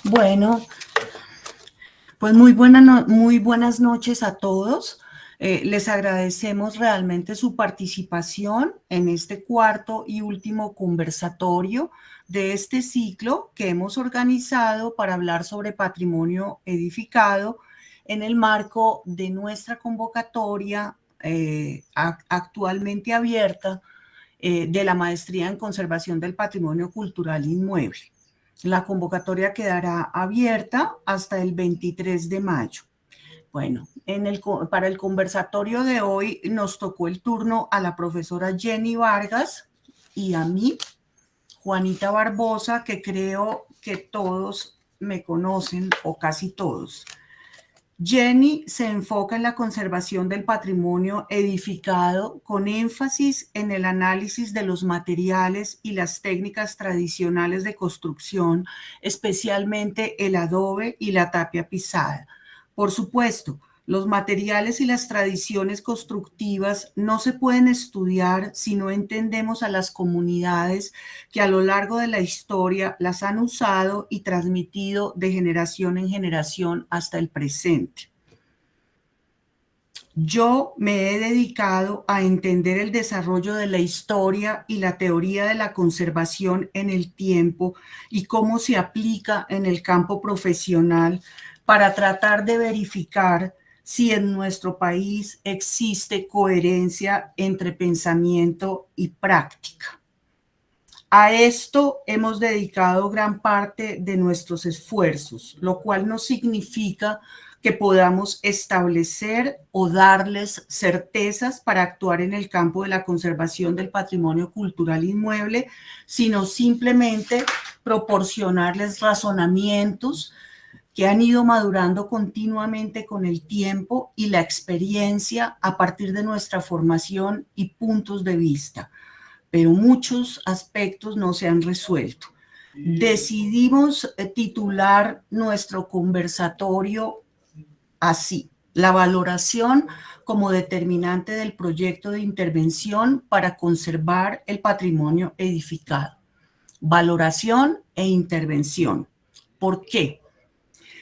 Bueno, pues muy buenas noches a todos. Les agradecemos realmente su participación en este cuarto y último conversatorio de este ciclo que hemos organizado para hablar sobre patrimonio edificado en el marco de nuestra convocatoria actualmente abierta de la Maestría en Conservación del Patrimonio Cultural Inmueble. La convocatoria quedará abierta hasta el 23 de mayo. Bueno, para el conversatorio de hoy nos tocó el turno a la profesora Jenny Vargas y a mí, Juanita Barbosa, que creo que todos me conocen o casi todos. Jenny se enfoca en la conservación del patrimonio edificado con énfasis en el análisis de los materiales y las técnicas tradicionales de construcción, especialmente el adobe y la tapia pisada. Por supuesto, los materiales y las tradiciones constructivas no se pueden estudiar si no entendemos a las comunidades que a lo largo de la historia las han usado y transmitido de generación en generación hasta el presente. Yo me he dedicado a entender el desarrollo de la historia y la teoría de la conservación en el tiempo y cómo se aplica en el campo profesional para tratar de verificar si en nuestro país existe coherencia entre pensamiento y práctica. A esto hemos dedicado gran parte de nuestros esfuerzos, lo cual no significa que podamos establecer o darles certezas para actuar en el campo de la conservación del patrimonio cultural inmueble, sino simplemente proporcionarles razonamientos que han ido madurando continuamente con el tiempo y la experiencia a partir de nuestra formación y puntos de vista. Pero muchos aspectos no se han resuelto. Decidimos titular nuestro conversatorio así: la valoración como determinante del proyecto de intervención para conservar el patrimonio edificado. Valoración e intervención. ¿Por qué?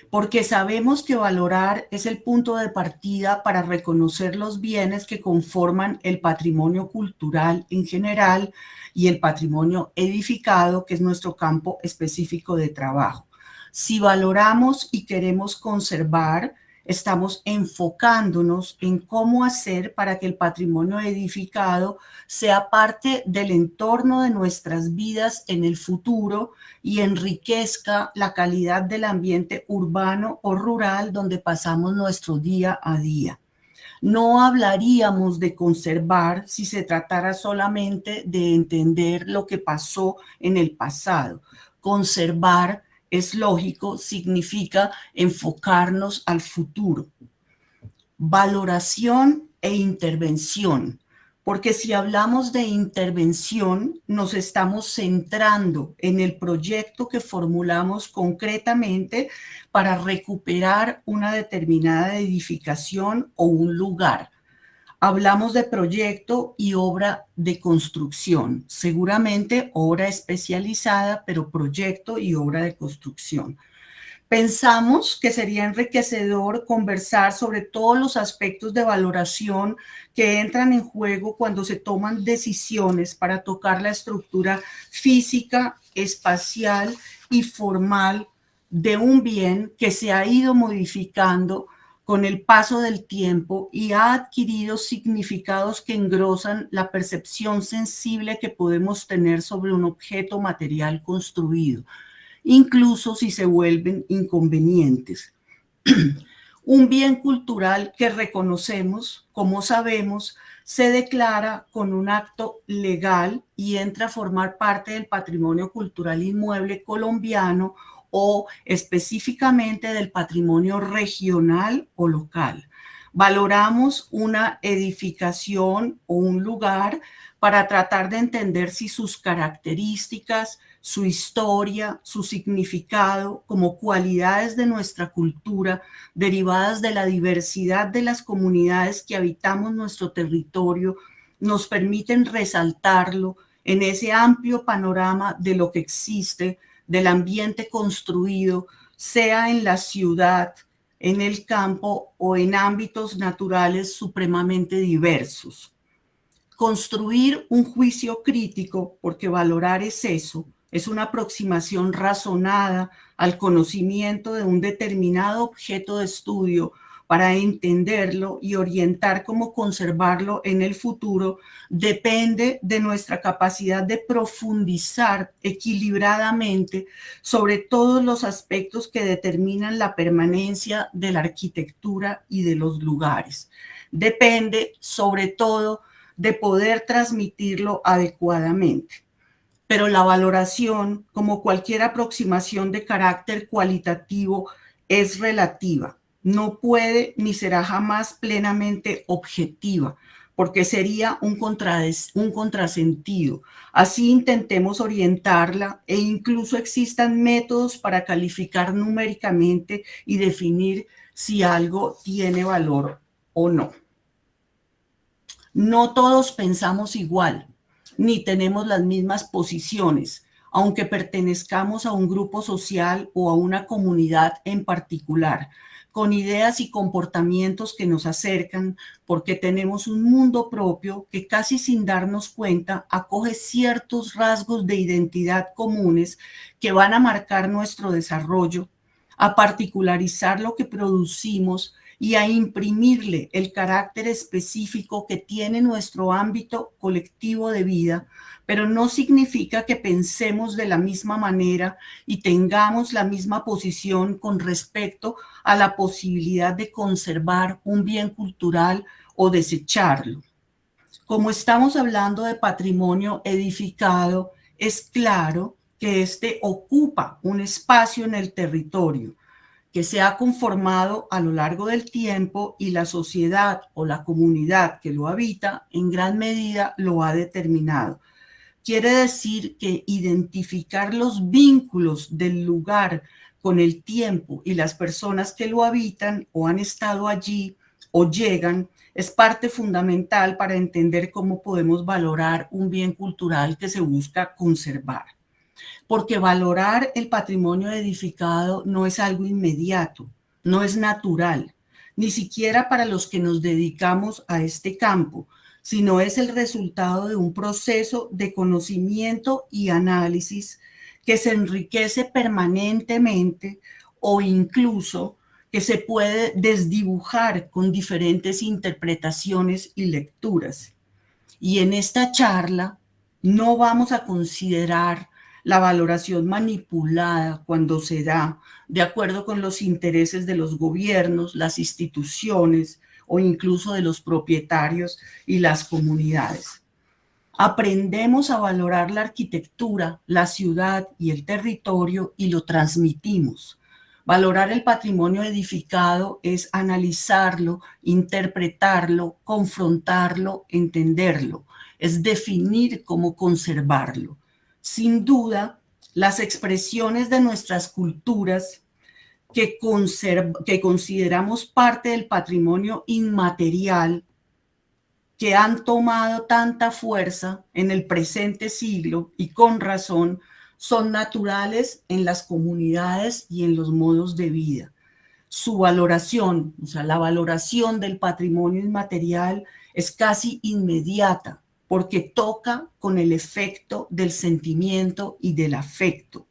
Porque sabemos que valorar es el punto de partida para reconocer los bienes que conforman el patrimonio cultural en general y el patrimonio edificado, que es nuestro campo específico de trabajo. Si valoramos y queremos conservar, estamos enfocándonos en cómo hacer para que el patrimonio edificado sea parte del entorno de nuestras vidas en el futuro y enriquezca la calidad del ambiente urbano o rural donde pasamos nuestro día a día. No hablaríamos de conservar si se tratara solamente de entender lo que pasó en el pasado. Conservar, es lógico, significa enfocarnos al futuro. Valoración e intervención. Porque si hablamos de intervención, nos estamos centrando en el proyecto que formulamos concretamente para recuperar una determinada edificación o un lugar. Hablamos de proyecto y obra de construcción, seguramente obra especializada, pero proyecto y obra de construcción. Pensamos que sería enriquecedor conversar sobre todos los aspectos de valoración que entran en juego cuando se toman decisiones para tocar la estructura física, espacial y formal de un bien que se ha ido modificando con el paso del tiempo y ha adquirido significados que engrosan la percepción sensible que podemos tener sobre un objeto material construido, incluso si se vuelven inconvenientes. Un bien cultural que reconocemos, como sabemos, se declara con un acto legal y entra a formar parte del patrimonio cultural inmueble colombiano o específicamente del patrimonio regional o local. Valoramos una edificación o un lugar para tratar de entender si sus características, su historia, su significado como cualidades de nuestra cultura derivadas de la diversidad de las comunidades que habitamos nuestro territorio nos permiten resaltarlo en ese amplio panorama de lo que existe, del ambiente construido, sea en la ciudad, en el campo o en ámbitos naturales supremamente diversos. Construir un juicio crítico, porque valorar es eso, es una aproximación razonada al conocimiento de un determinado objeto de estudio para entenderlo y orientar cómo conservarlo en el futuro, depende de nuestra capacidad de profundizar equilibradamente sobre todos los aspectos que determinan la permanencia de la arquitectura y de los lugares. Depende, sobre todo, de poder transmitirlo adecuadamente. Pero la valoración, como cualquier aproximación de carácter cualitativo, es relativa. No puede ni será jamás plenamente objetiva, porque sería un contrasentido. Así intentemos orientarla e incluso existan métodos para calificar numéricamente y definir si algo tiene valor o no. No todos pensamos igual, ni tenemos las mismas posiciones, aunque pertenezcamos a un grupo social o a una comunidad en particular, con ideas y comportamientos que nos acercan, porque tenemos un mundo propio que casi sin darnos cuenta acoge ciertos rasgos de identidad comunes que van a marcar nuestro desarrollo, a particularizar lo que producimos y a imprimirle el carácter específico que tiene nuestro ámbito colectivo de vida, pero no significa que pensemos de la misma manera y tengamos la misma posición con respecto a la posibilidad de conservar un bien cultural o desecharlo. Como estamos hablando de patrimonio edificado, es claro que este ocupa un espacio en el territorio que se ha conformado a lo largo del tiempo y la sociedad o la comunidad que lo habita en gran medida lo ha determinado. Quiere decir que identificar los vínculos del lugar con el tiempo y las personas que lo habitan o han estado allí o llegan es parte fundamental para entender cómo podemos valorar un bien cultural que se busca conservar. Porque valorar el patrimonio edificado no es algo inmediato, no es natural, ni siquiera para los que nos dedicamos a este campo, sino es el resultado de un proceso de conocimiento y análisis que se enriquece permanentemente o incluso que se puede desdibujar con diferentes interpretaciones y lecturas. Y en esta charla no vamos a considerar la valoración manipulada cuando se da de acuerdo con los intereses de los gobiernos, las instituciones o incluso de los propietarios y las comunidades. Aprendemos a valorar la arquitectura, la ciudad y el territorio y lo transmitimos. Valorar el patrimonio edificado es analizarlo, interpretarlo, confrontarlo, entenderlo. Es definir cómo conservarlo. Sin duda, las expresiones de nuestras culturas que consideramos parte del patrimonio inmaterial que han tomado tanta fuerza en el presente siglo y con razón, son naturales en las comunidades y en los modos de vida. Su valoración, o sea, la valoración del patrimonio inmaterial es casi inmediata porque toca con el efecto del sentimiento y del afecto.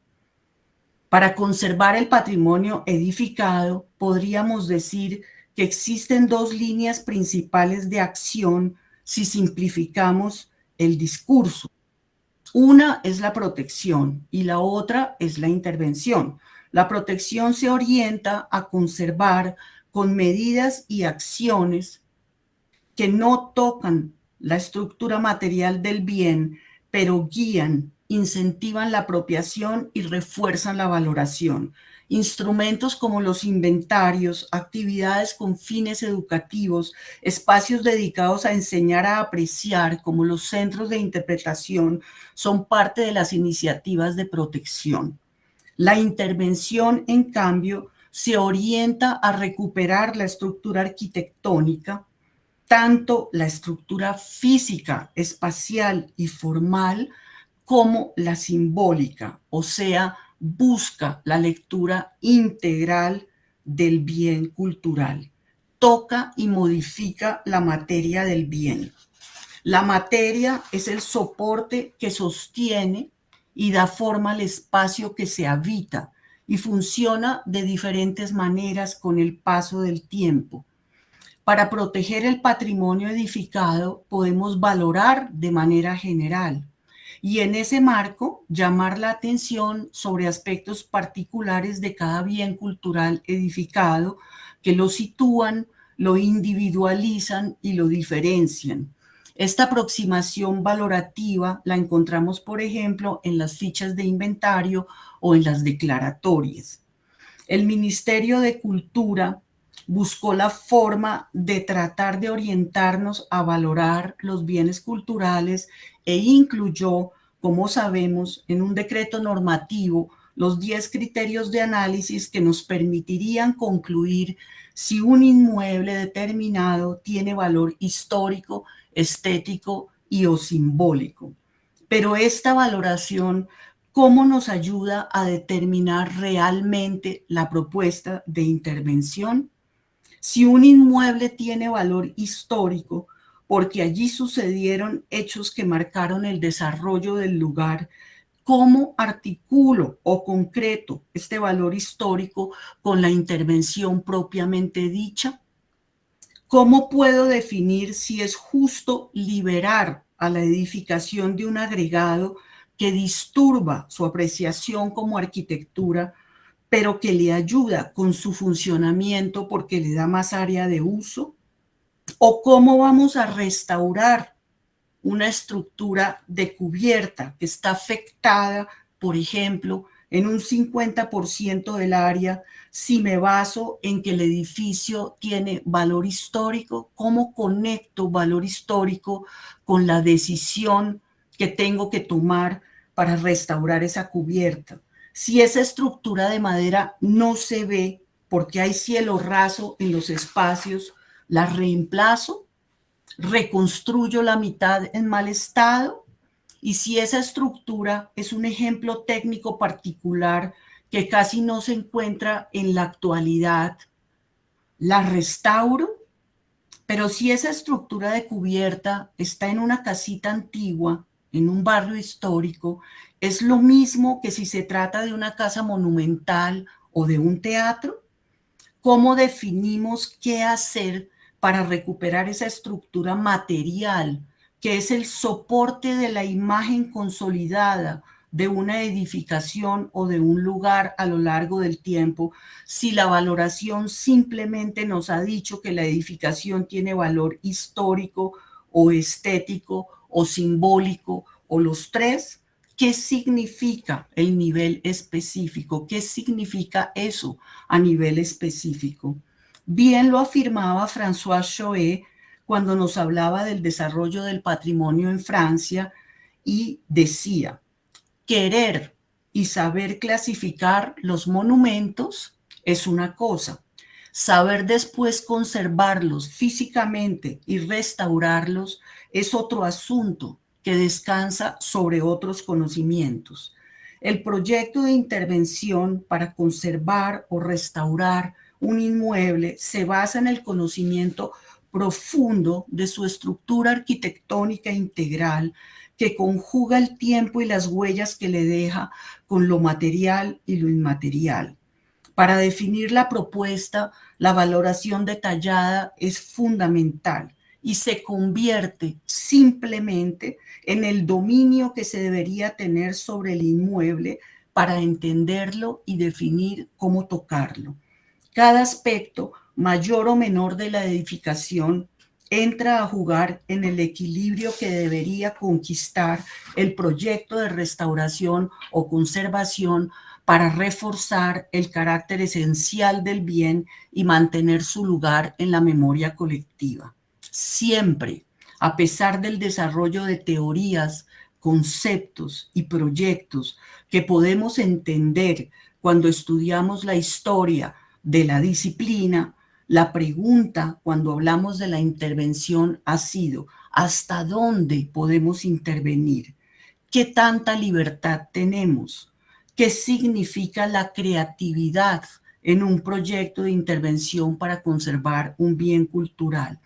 Para conservar el patrimonio edificado, podríamos decir que existen dos líneas principales de acción si simplificamos el discurso. Una es la protección y la otra es la intervención. La protección se orienta a conservar con medidas y acciones que no tocan la estructura material del bien, pero guían, incentivan la apropiación y refuerzan la valoración. Instrumentos como los inventarios, actividades con fines educativos, espacios dedicados a enseñar a apreciar, como los centros de interpretación, son parte de las iniciativas de protección. La intervención, en cambio, se orienta a recuperar la estructura arquitectónica, tanto la estructura física, espacial y formal, como la simbólica, o sea, busca la lectura integral del bien cultural, toca y modifica la materia del bien. La materia es el soporte que sostiene y da forma al espacio que se habita y funciona de diferentes maneras con el paso del tiempo. Para proteger el patrimonio edificado podemos valorar de manera general y en ese marco llamar la atención sobre aspectos particulares de cada bien cultural edificado que lo sitúan, lo individualizan y lo diferencian. Esta aproximación valorativa la encontramos, por ejemplo, en las fichas de inventario o en las declaratorias. El Ministerio de Cultura buscó la forma de tratar de orientarnos a valorar los bienes culturales e incluyó, como sabemos, en un decreto normativo los 10 criterios de análisis que nos permitirían concluir si un inmueble determinado tiene valor histórico, estético y o simbólico. Pero esta valoración, ¿cómo nos ayuda a determinar realmente la propuesta de intervención? Si un inmueble tiene valor histórico, porque allí sucedieron hechos que marcaron el desarrollo del lugar, ¿cómo articulo o concreto este valor histórico con la intervención propiamente dicha? ¿Cómo puedo definir si es justo liberar a la edificación de un agregado que disturba su apreciación como arquitectura, pero que le ayuda con su funcionamiento porque le da más área de uso? ¿O cómo vamos a restaurar una estructura de cubierta que está afectada, por ejemplo, en un 50% del área, si me baso en que el edificio tiene valor histórico? ¿Cómo conecto valor histórico con la decisión que tengo que tomar para restaurar esa cubierta? Si esa estructura de madera no se ve porque hay cielo raso en los espacios, ¿la reemplazo? ¿Reconstruyo la mitad en mal estado? Y si esa estructura es un ejemplo técnico particular que casi no se encuentra en la actualidad, ¿la restauro? Pero si esa estructura de cubierta está en una casita antigua, en un barrio histórico, es lo mismo que si se trata de una casa monumental o de un teatro. ¿Cómo definimos qué hacer para recuperar esa estructura material que es el soporte de la imagen consolidada de una edificación o de un lugar a lo largo del tiempo, si la valoración simplemente nos ha dicho que la edificación tiene valor histórico o estético o simbólico o los tres? ¿Qué significa el nivel específico? ¿Qué significa eso a nivel específico? Bien lo afirmaba François Choët cuando nos hablaba del desarrollo del patrimonio en Francia y decía: querer y saber clasificar los monumentos es una cosa, saber después conservarlos físicamente y restaurarlos es otro asunto que descansa sobre otros conocimientos. El proyecto de intervención para conservar o restaurar un inmueble se basa en el conocimiento profundo de su estructura arquitectónica integral, que conjuga el tiempo y las huellas que le deja con lo material y lo inmaterial. Para definir la propuesta, la valoración detallada es fundamental y se convierte simplemente en el dominio que se debería tener sobre el inmueble para entenderlo y definir cómo tocarlo. Cada aspecto, mayor o menor, de la edificación entra a jugar en el equilibrio que debería conquistar el proyecto de restauración o conservación para reforzar el carácter esencial del bien y mantener su lugar en la memoria colectiva. Siempre, a pesar del desarrollo de teorías, conceptos y proyectos que podemos entender cuando estudiamos la historia de la disciplina, la pregunta cuando hablamos de la intervención ha sido: ¿hasta dónde podemos intervenir? ¿Qué tanta libertad tenemos? qué significa la creatividad en un proyecto de intervención para conservar un bien cultural.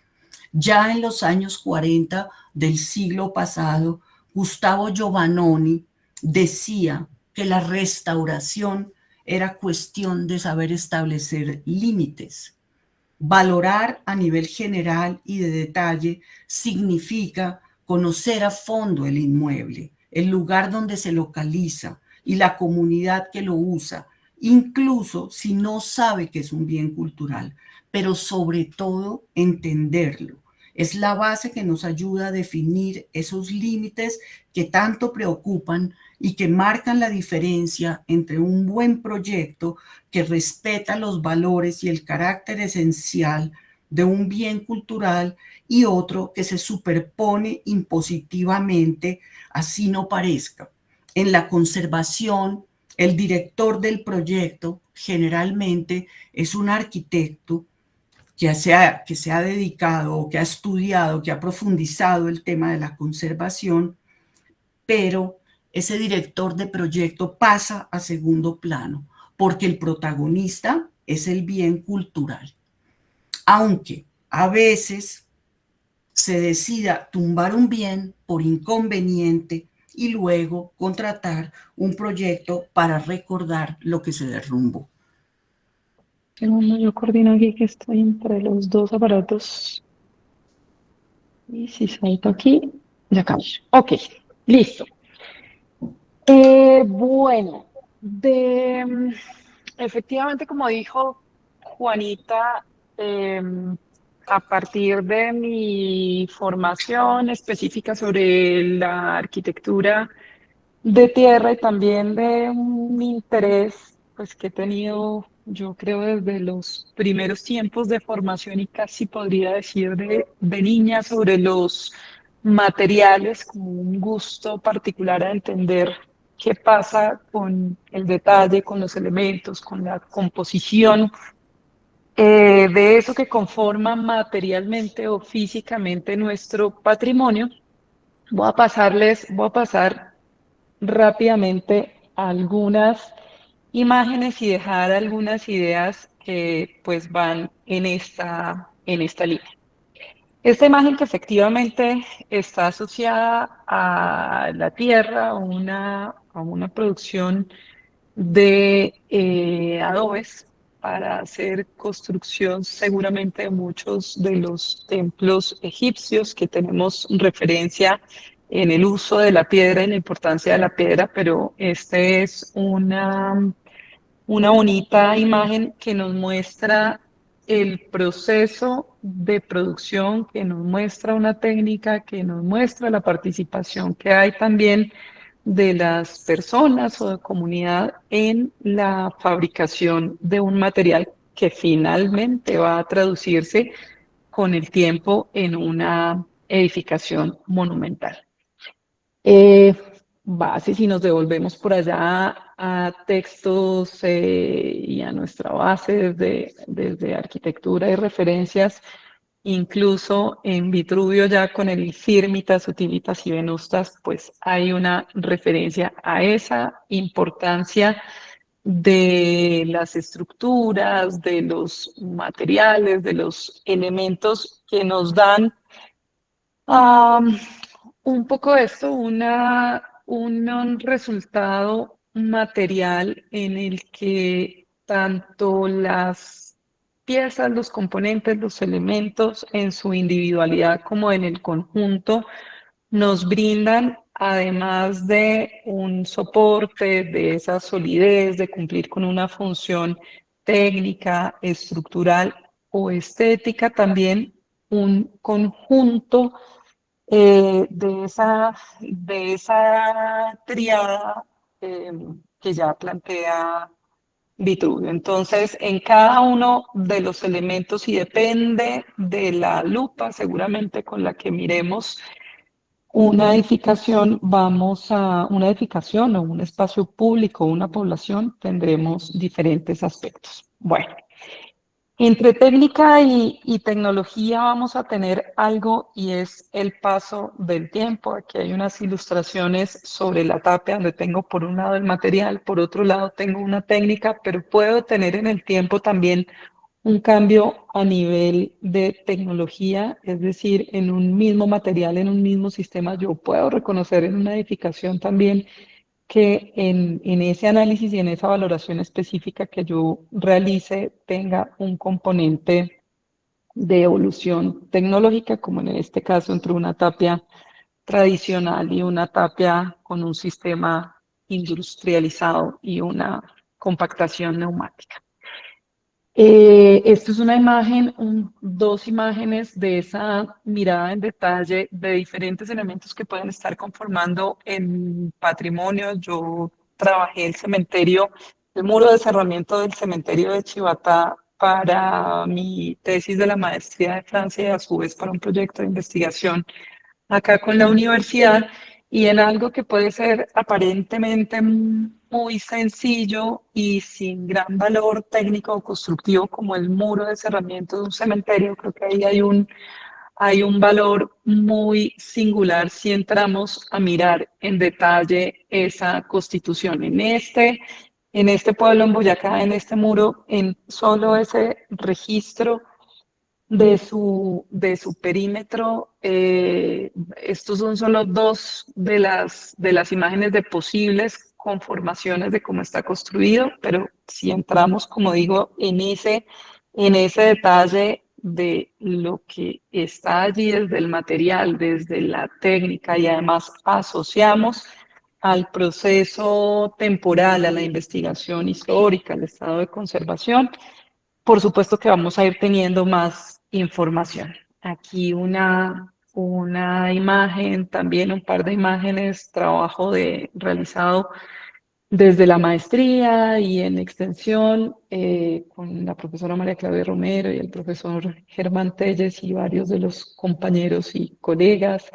Ya en los años 40 del siglo pasado, Gustavo Giovannoni decía que la restauración era cuestión de saber establecer límites. Valorar a nivel general y de detalle significa conocer a fondo el inmueble, el lugar donde se localiza y la comunidad que lo usa, incluso si no sabe que es un bien cultural, pero sobre todo entenderlo. Es la base que nos ayuda a definir esos límites que tanto preocupan y que marcan la diferencia entre un buen proyecto que respeta los valores y el carácter esencial de un bien cultural y otro que se superpone impositivamente, así no parezca. En la conservación, el director del proyecto generalmente es un arquitecto que se ha dedicado o que ha estudiado, que ha profundizado el tema de la conservación, pero ese director de proyecto pasa a segundo plano porque el protagonista es el bien cultural. Aunque a veces se decida tumbar un bien por inconveniente y luego contratar un proyecto para recordar lo que se derrumbó. Segundo, yo coordino aquí que estoy entre los dos aparatos. Y si salto aquí, ya cambio. Ok, listo. Bueno, efectivamente, como dijo Juanita, a partir de mi formación específica sobre la arquitectura de tierra y también de mi interés, pues que he tenido, yo creo, desde los primeros tiempos de formación y casi podría decir de niña sobre los materiales, como un gusto particular a entender qué pasa con el detalle, con los elementos, con la composición. De eso que conforma materialmente o físicamente nuestro patrimonio, voy a pasar rápidamente algunas imágenes y dejar algunas ideas que pues van en esta línea. Esta imagen que efectivamente está asociada a la tierra, a una producción de adobes para hacer construcción seguramente de muchos de los templos egipcios que tenemos referencia en el uso de la piedra y la importancia de la piedra, pero este es una bonita imagen que nos muestra el proceso de producción, que nos muestra una técnica, que nos muestra la participación que hay también de las personas o de comunidad en la fabricación de un material que finalmente va a traducirse con el tiempo en una edificación monumental. Eh, si nos devolvemos por allá a textos y a nuestra base desde arquitectura y referencias, incluso en Vitruvio ya con el Firmitas, Utilitas y Venustas, pues hay una referencia a esa importancia de las estructuras, de los materiales, de los elementos que nos dan un poco esto, un resultado material en el que tanto las piezas, los componentes, los elementos en su individualidad como en el conjunto nos brindan, además de un soporte, de esa solidez, de cumplir con una función técnica, estructural o estética, también un conjunto de esa triada que ya plantea Vitruvio. Entonces, en cada uno de los elementos, y depende de la lupa seguramente con la que miremos una edificación, una edificación o un espacio público, una población, tendremos diferentes aspectos. Bueno. Entre técnica y tecnología vamos a tener algo y es el paso del tiempo. Aquí hay unas ilustraciones sobre la tapia donde tengo por un lado el material, por otro lado tengo una técnica, pero puedo tener en el tiempo también un cambio a nivel de tecnología, es decir, en un mismo material, en un mismo sistema, yo puedo reconocer en una edificación también que en ese análisis y en esa valoración específica que yo realice tenga un componente de evolución tecnológica, como en este caso entre una tapia tradicional y una tapia con un sistema industrializado y una compactación neumática. Esto es una imagen, dos imágenes de esa mirada en detalle de diferentes elementos que pueden estar conformando el patrimonio. Yo trabajé el cementerio, el muro de cerramiento del cementerio de Chivatá para mi tesis de la maestría de Francia y a su vez para un proyecto de investigación acá con la universidad y en algo que puede ser aparentemente muy sencillo y sin gran valor técnico o constructivo como el muro de cerramiento de un cementerio, creo que ahí hay un valor muy singular si entramos a mirar en detalle esa constitución. En este pueblo, en Boyacá, en este muro, en solo ese registro de su perímetro. Estos son solo dos de las imágenes de posibles conformaciones de cómo está construido, pero si entramos, como digo, en ese detalle de lo que está allí desde el material, desde la técnica y además asociamos al proceso temporal, a la investigación histórica, al estado de conservación, por supuesto que vamos a ir teniendo más información. Aquí una imagen, también un par de imágenes, trabajo realizado desde la maestría y en extensión con la profesora María Claudia Romero y el profesor Germán Telles y varios de los compañeros y colegas.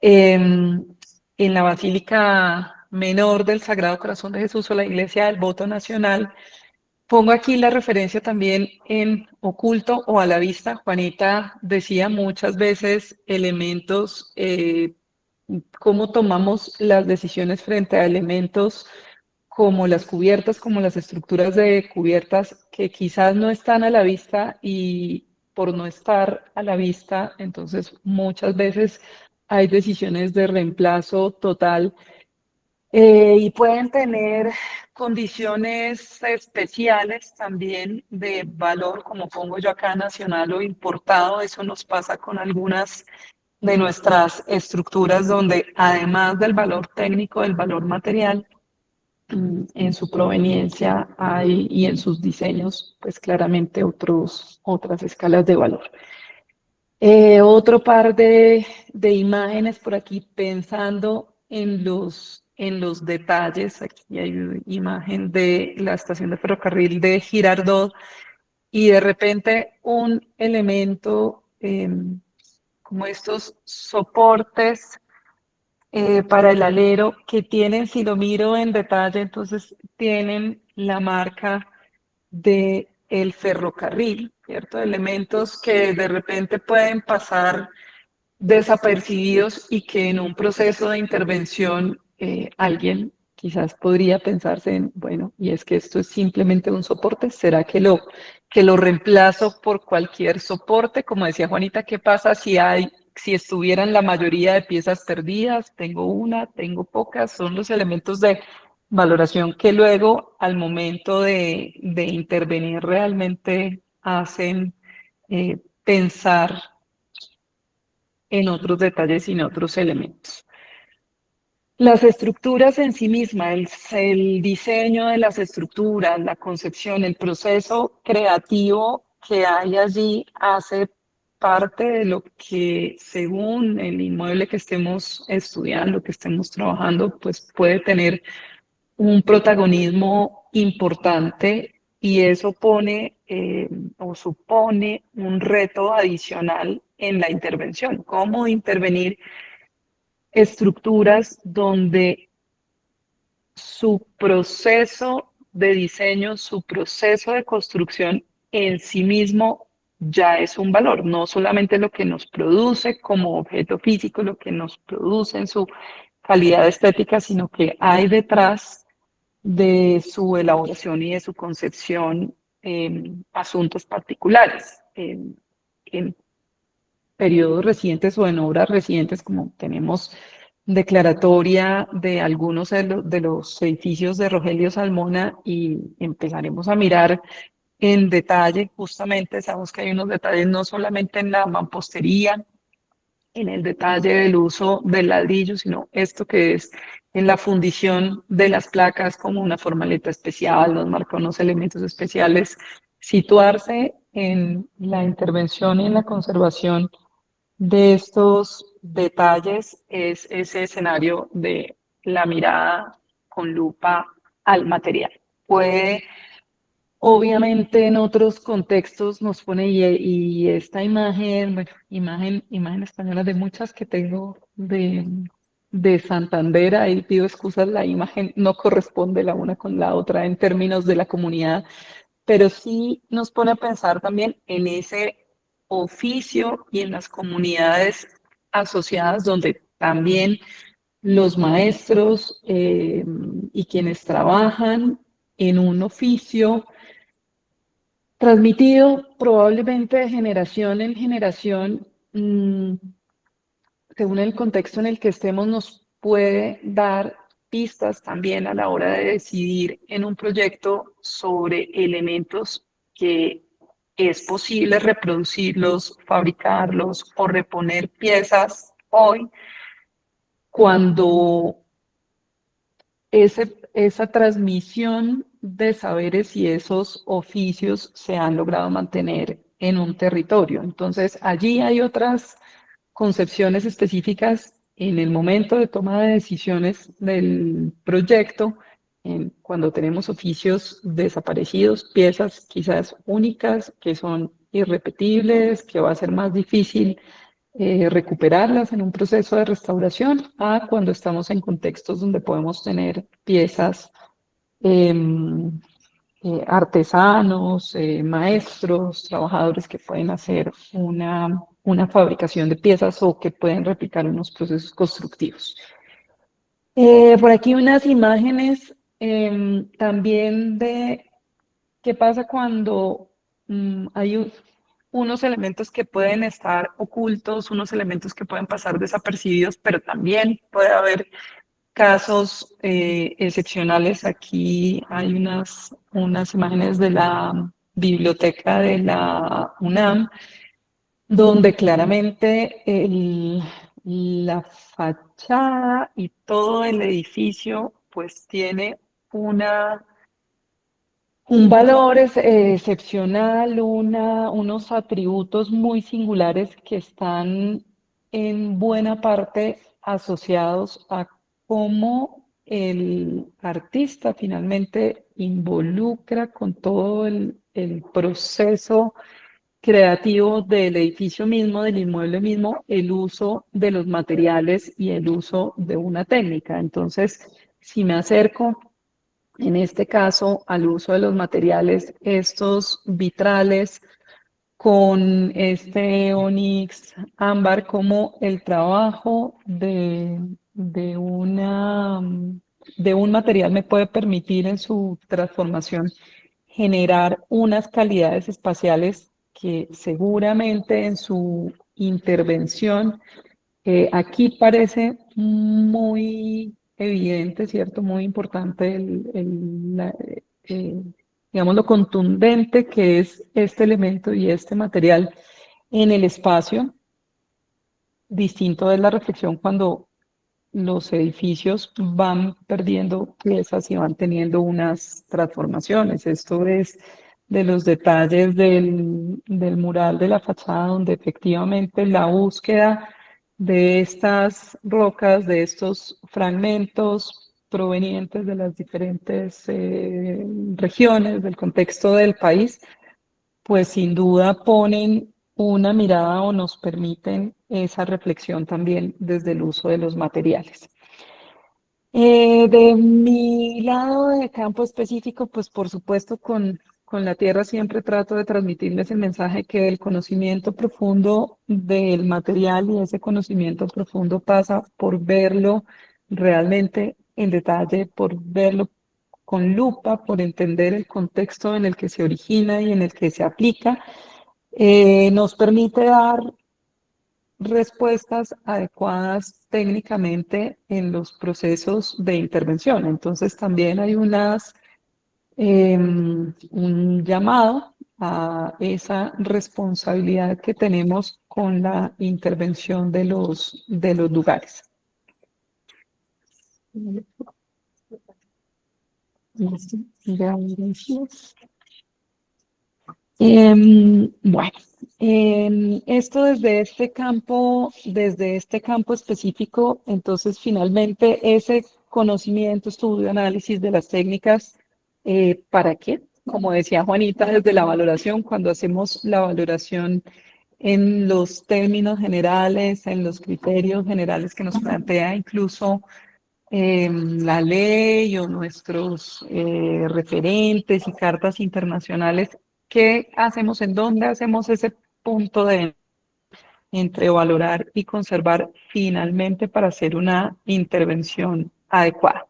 En la Basílica Menor del Sagrado Corazón de Jesús o la Iglesia del Voto Nacional. Pongo aquí la referencia también en oculto o a la vista. Juanita decía muchas veces elementos, cómo tomamos las decisiones frente a elementos como las cubiertas, como las estructuras de cubiertas que quizás no están a la vista y por no estar a la vista, entonces muchas veces hay decisiones de reemplazo total y pueden tener condiciones especiales también de valor, como pongo yo acá, nacional o importado. Eso nos pasa con algunas de nuestras estructuras donde además del valor técnico, del valor material, en su proveniencia hay, y en sus diseños, pues claramente otras escalas de valor. Otro par de imágenes por aquí pensando en los detalles. Aquí hay una imagen de la estación de ferrocarril de Girardot y de repente un elemento como estos soportes para el alero que tienen, si lo miro en detalle, entonces tienen la marca de el ferrocarril, ¿cierto? Elementos que de repente pueden pasar desapercibidos y que en un proceso de intervención alguien quizás podría pensarse en, bueno, y es que esto es simplemente un soporte, ¿será que lo reemplazo por cualquier soporte? Como decía Juanita, ¿qué pasa si estuvieran la mayoría de piezas perdidas? Tengo una, tengo pocas, son los elementos de valoración que luego al momento de intervenir realmente hacen pensar en otros detalles y en otros elementos. Las estructuras en sí mismas, el diseño de las estructuras, la concepción, el proceso creativo que hay allí hace parte de lo que según el inmueble que estemos estudiando, que estemos trabajando, pues puede tener un protagonismo importante y eso pone o supone un reto adicional en la intervención. ¿Cómo intervenir estructuras donde su proceso de diseño, su proceso de construcción en sí mismo ya es un valor, no solamente lo que nos produce como objeto físico, lo que nos produce en su calidad estética, sino que hay detrás de su elaboración y de su concepción asuntos particulares. En periodos recientes o en obras recientes, como tenemos declaratoria de algunos de los edificios de Rogelio Salmona y empezaremos a mirar en detalle, justamente sabemos que hay unos detalles no solamente en la mampostería, en el detalle del uso del ladrillo, sino esto que es en la fundición de las placas como una formaleta especial, nos marca unos elementos especiales, situarse en la intervención y en la conservación de estos detalles es ese escenario de la mirada con lupa al material. Puede, obviamente, en otros contextos nos pone, y esta imagen, bueno, imagen española de muchas que tengo de Santander, ahí pido excusas, la imagen no corresponde la una con la otra en términos de la comunidad, pero sí nos pone a pensar también en ese oficio y en las comunidades asociadas donde también los maestros y quienes trabajan en un oficio transmitido probablemente de generación en generación, según el contexto en el que estemos, nos puede dar pistas también a la hora de decidir en un proyecto sobre elementos que es posible reproducirlos, fabricarlos o reponer piezas hoy cuando esa transmisión de saberes y esos oficios se han logrado mantener en un territorio. Entonces, allí hay otras concepciones específicas en el momento de toma de decisiones del proyecto, cuando tenemos oficios desaparecidos, piezas quizás únicas, que son irrepetibles, que va a ser más difícil recuperarlas en un proceso de restauración, a cuando estamos en contextos donde podemos tener piezas eh, artesanos, maestros, trabajadores que pueden hacer una fabricación de piezas o que pueden replicar unos procesos constructivos. Por aquí unas imágenes también de qué pasa cuando hay unos elementos que pueden estar ocultos, unos elementos que pueden pasar desapercibidos, pero también puede haber casos excepcionales. Aquí hay unas imágenes de la biblioteca de la UNAM, donde claramente la fachada y todo el edificio pues tiene un valor excepcional, unos atributos muy singulares que están en buena parte asociados a cómo el artista finalmente involucra con todo el proceso creativo del edificio mismo, del inmueble mismo, el uso de los materiales y el uso de una técnica. Entonces, si me acerco en este caso al uso de los materiales, estos vitrales con este onix ámbar, como el trabajo de un material me puede permitir en su transformación generar unas calidades espaciales que seguramente en su intervención aquí parece muy evidente, ¿cierto? Muy importante eh, digamos, lo contundente que es este elemento y este material en el espacio. Distinto es la reflexión cuando los edificios van perdiendo piezas y van teniendo unas transformaciones. Esto es de los detalles del mural de la fachada, donde efectivamente la búsqueda de estas rocas, de estos fragmentos provenientes de las diferentes regiones del contexto del país, pues sin duda ponen una mirada o nos permiten esa reflexión también desde el uso de los materiales. De mi lado de campo específico, pues por supuesto con con la tierra siempre trato de transmitirles el mensaje que el conocimiento profundo del material y ese conocimiento profundo pasa por verlo realmente en detalle, por verlo con lupa, por entender el contexto en el que se origina y en el que se aplica. Nos permite dar respuestas adecuadas técnicamente en los procesos de intervención. Entonces también hay un llamado a esa responsabilidad que tenemos con la intervención de los lugares. Ya, gracias. Bueno, esto desde este campo específico, entonces finalmente ese conocimiento, estudio, análisis de las técnicas, ¿para qué? Como decía Juanita, desde la valoración, cuando hacemos la valoración en los términos generales, en los criterios generales que nos plantea incluso la ley o nuestros referentes y cartas internacionales, ¿qué hacemos? ¿En dónde hacemos ese punto de entre valorar y conservar finalmente para hacer una intervención adecuada?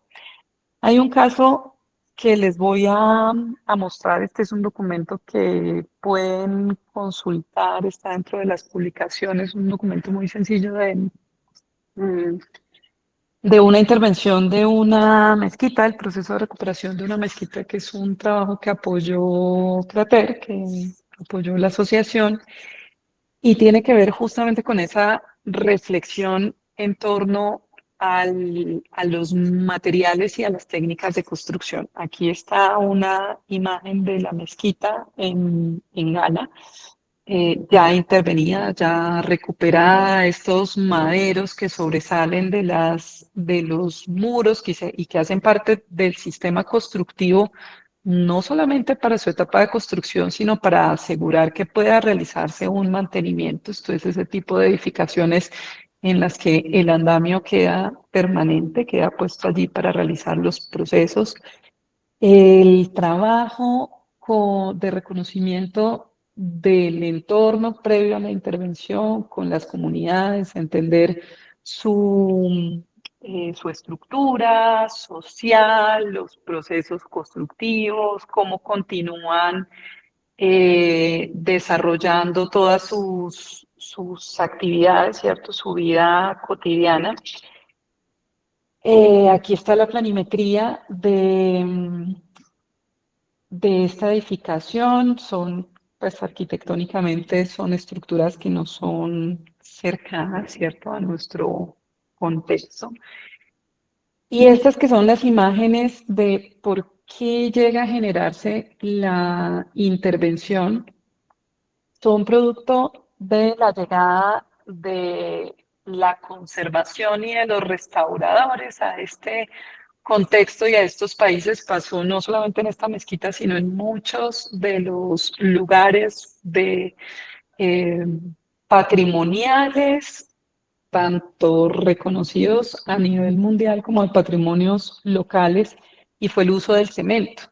Hay un caso que les voy a mostrar. Este es un documento que pueden consultar, está dentro de las publicaciones, un documento muy sencillo mm, de una intervención de una mezquita, el proceso de recuperación de una mezquita, que es un trabajo que apoyó CRATER, que apoyó la asociación, y tiene que ver justamente con esa reflexión en torno a los materiales y a las técnicas de construcción. Aquí está una imagen de la mezquita en Ghana, ya intervenida, ya recuperada, estos maderos que sobresalen de los muros y que hacen parte del sistema constructivo, no solamente para su etapa de construcción, sino para asegurar que pueda realizarse un mantenimiento. Esto es ese tipo de edificaciones en las que el andamio queda permanente, queda puesto allí para realizar los procesos. El trabajo de reconocimiento del entorno previo a la intervención con las comunidades, entender su estructura social, los procesos constructivos, cómo continúan desarrollando todas sus actividades, ¿cierto? Su vida cotidiana. Aquí está la planimetría de esta edificación. Pues arquitectónicamente son estructuras que no son cercanas, ¿cierto?, a nuestro contexto. Y estas que son las imágenes de por qué llega a generarse la intervención, son producto de la llegada de la conservación y de los restauradores a este contexto y a estos países. Pasó no solamente en esta mezquita, sino en muchos de los lugares eh, patrimoniales, tanto reconocidos a nivel mundial como de patrimonios locales, y fue el uso del cemento.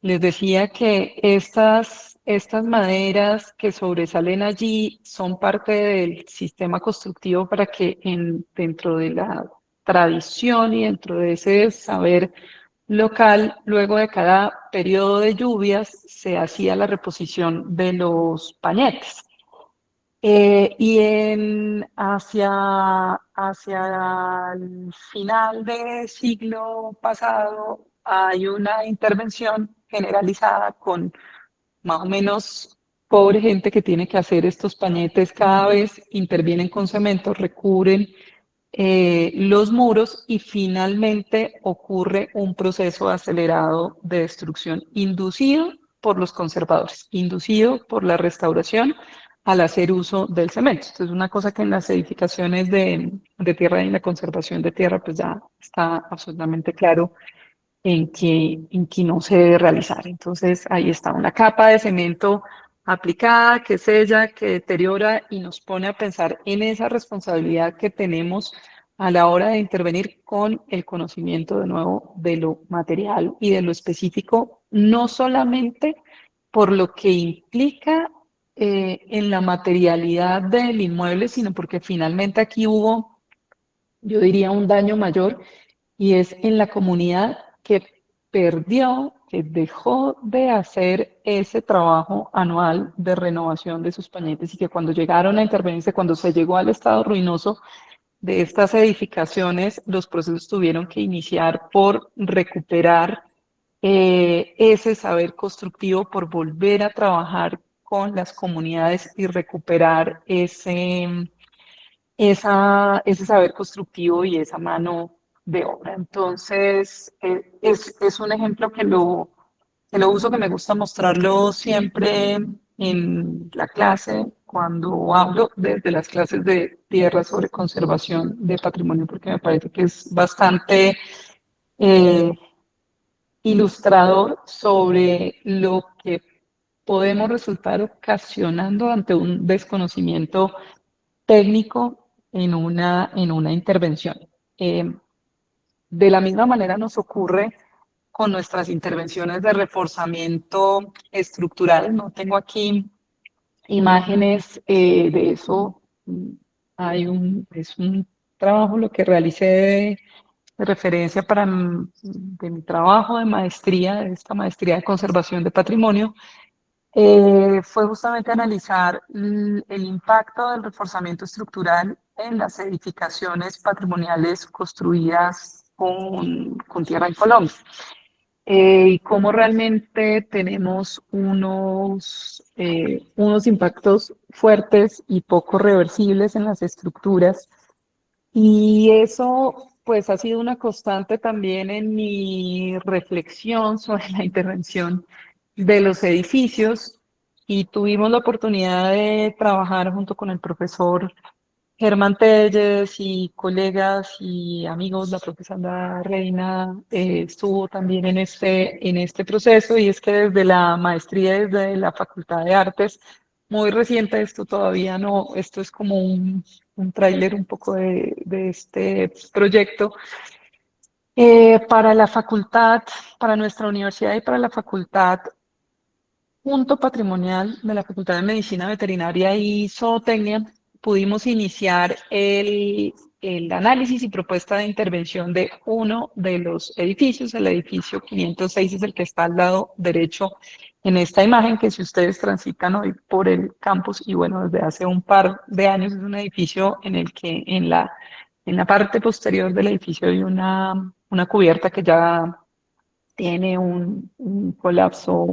Les decía que estas maderas que sobresalen allí son parte del sistema constructivo para que dentro de la tradición y dentro de ese saber local, luego de cada periodo de lluvias, se hacía la reposición de los pañetes. Hacia el final del siglo pasado hay una intervención generalizada con más o menos pobre gente que tiene que hacer estos pañetes. Cada vez intervienen con cemento, recubren los muros y finalmente ocurre un proceso acelerado de destrucción inducido por los conservadores, inducido por la restauración al hacer uso del cemento. Esto es una cosa que en las edificaciones de tierra y en la conservación de tierra pues ya está absolutamente claro en que no se debe realizar. Entonces ahí está una capa de cemento aplicada que sella, que deteriora y nos pone a pensar en esa responsabilidad que tenemos a la hora de intervenir con el conocimiento de nuevo de lo material y de lo específico, no solamente por lo que implica en la materialidad del inmueble, sino porque finalmente aquí hubo, yo diría, un daño mayor y es en la comunidad que perdió, que dejó de hacer ese trabajo anual de renovación de sus pañetes y que cuando llegaron a intervenirse, cuando se llegó al estado ruinoso de estas edificaciones, los procesos tuvieron que iniciar por recuperar ese saber constructivo, por volver a trabajar con las comunidades y recuperar ese saber constructivo y esa mano de obra. Entonces, es un ejemplo que lo uso, que me gusta mostrarlo siempre en la clase, cuando hablo desde las clases de tierra sobre conservación de patrimonio, porque me parece que es bastante eh, ilustrador sobre lo que podemos resultar ocasionando ante un desconocimiento técnico en una intervención. Eh, de la misma manera nos ocurre con nuestras intervenciones de reforzamiento estructural. No tengo aquí imágenes de eso. Es un trabajo lo que realicé de referencia de mi trabajo de maestría, de esta maestría de conservación de patrimonio, fue justamente analizar el impacto del reforzamiento estructural en las edificaciones patrimoniales construidas con tierra en Colombia. Y cómo realmente tenemos unos impactos fuertes y poco reversibles en las estructuras. Y eso pues ha sido una constante también en mi reflexión sobre la intervención de los edificios y tuvimos la oportunidad de trabajar junto con el profesor Germán Telles y colegas y amigos. La profesora Reina estuvo también en este proceso, y es que desde la maestría, desde la Facultad de Artes, muy reciente, esto todavía no, esto es como un tráiler un poco de este proyecto, para la facultad, para nuestra universidad y para la facultad Punto Patrimonial de la Facultad de Medicina Veterinaria y Zootecnia, pudimos iniciar el análisis y propuesta de intervención de uno de los edificios. El edificio 506 es el que está al lado derecho en esta imagen, que si ustedes transitan hoy por el campus, y bueno, desde hace un par de años, es un edificio en el que en la parte posterior del edificio hay una cubierta que ya tiene un colapso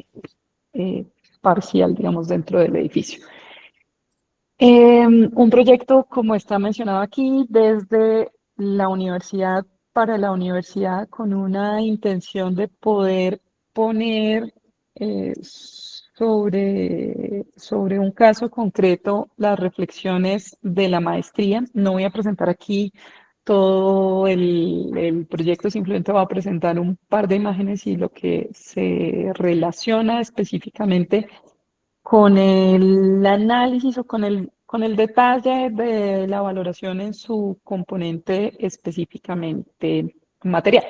eh, parcial, digamos, dentro del edificio. Un proyecto, como está mencionado aquí, desde la universidad para la universidad, con una intención de poder poner sobre un caso concreto las reflexiones de la maestría. No voy a presentar aquí todo el proyecto, simplemente voy a presentar un par de imágenes y lo que se relaciona específicamente con el análisis o con el detalle de la valoración en su componente específicamente material.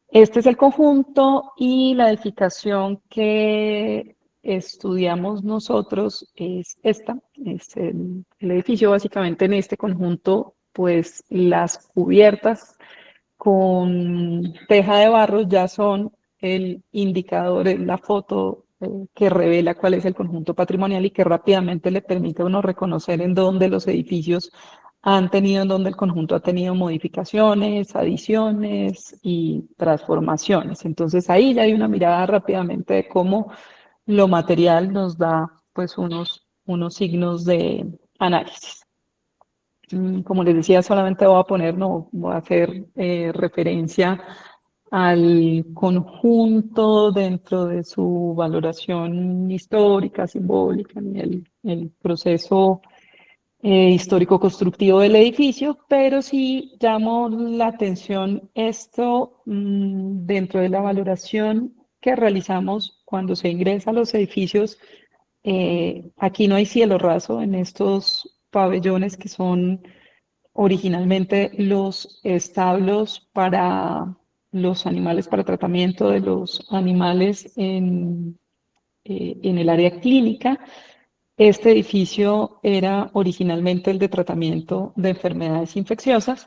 Este es el conjunto, y la edificación que estudiamos nosotros es esta, es el edificio. Básicamente en este conjunto, pues las cubiertas con teja de barro ya son el indicador, la foto que revela cuál es el conjunto patrimonial y que rápidamente le permite a uno reconocer en dónde los edificios han tenido, en dónde el conjunto ha tenido modificaciones, adiciones y transformaciones. Entonces ahí ya hay una mirada rápidamente de cómo lo material nos da pues unos signos de análisis. Como les decía, solamente voy a poner, no voy a hacer referencia al conjunto dentro de su valoración histórica, simbólica, y el proceso histórico-constructivo del edificio, pero sí llamo la atención esto dentro de la valoración que realizamos cuando se ingresa a los edificios. Aquí no hay cielo raso en estos pabellones, que son originalmente los establos para los animales, para tratamiento de los animales en el área clínica. Este edificio era originalmente el de tratamiento de enfermedades infecciosas.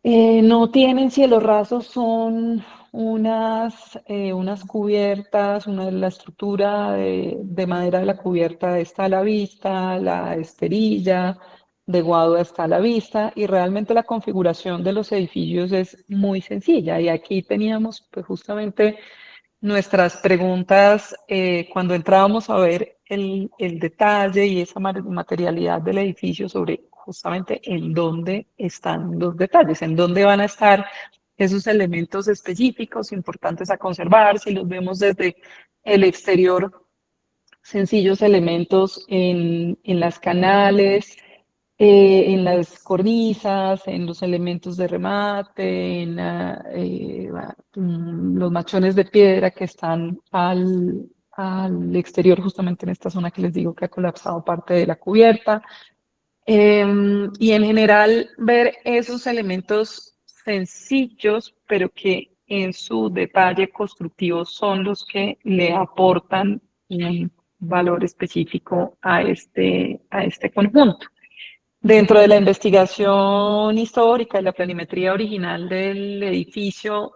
No tienen cielos rasos, son unas cubiertas, la estructura de madera de la cubierta está a la vista, la esterilla de guadua está a la vista y realmente la configuración de los edificios es muy sencilla. Y aquí teníamos pues justamente nuestras preguntas cuando entrábamos a ver el detalle y esa materialidad del edificio sobre justamente en dónde están los detalles, en dónde van a estar esos elementos específicos importantes a conservar, si los vemos desde el exterior, sencillos elementos en las canales, en las cornisas, en los elementos de remate, los machones de piedra que están al exterior, justamente en esta zona que les digo que ha colapsado parte de la cubierta. Y en general ver esos elementos sencillos, pero que en su detalle constructivo son los que le aportan un valor específico a este conjunto. Dentro de la investigación histórica y la planimetría original del edificio,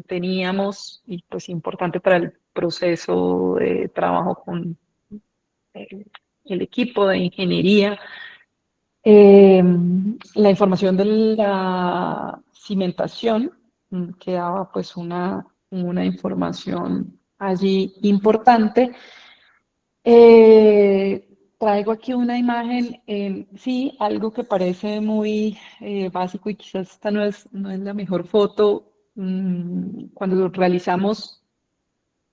teníamos, y pues importante para el proceso de trabajo con el equipo de ingeniería, eh, la información de la cimentación, que daba pues una información allí importante. Traigo aquí una imagen, sí, algo que parece muy básico y quizás esta no es la mejor foto. Cuando realizamos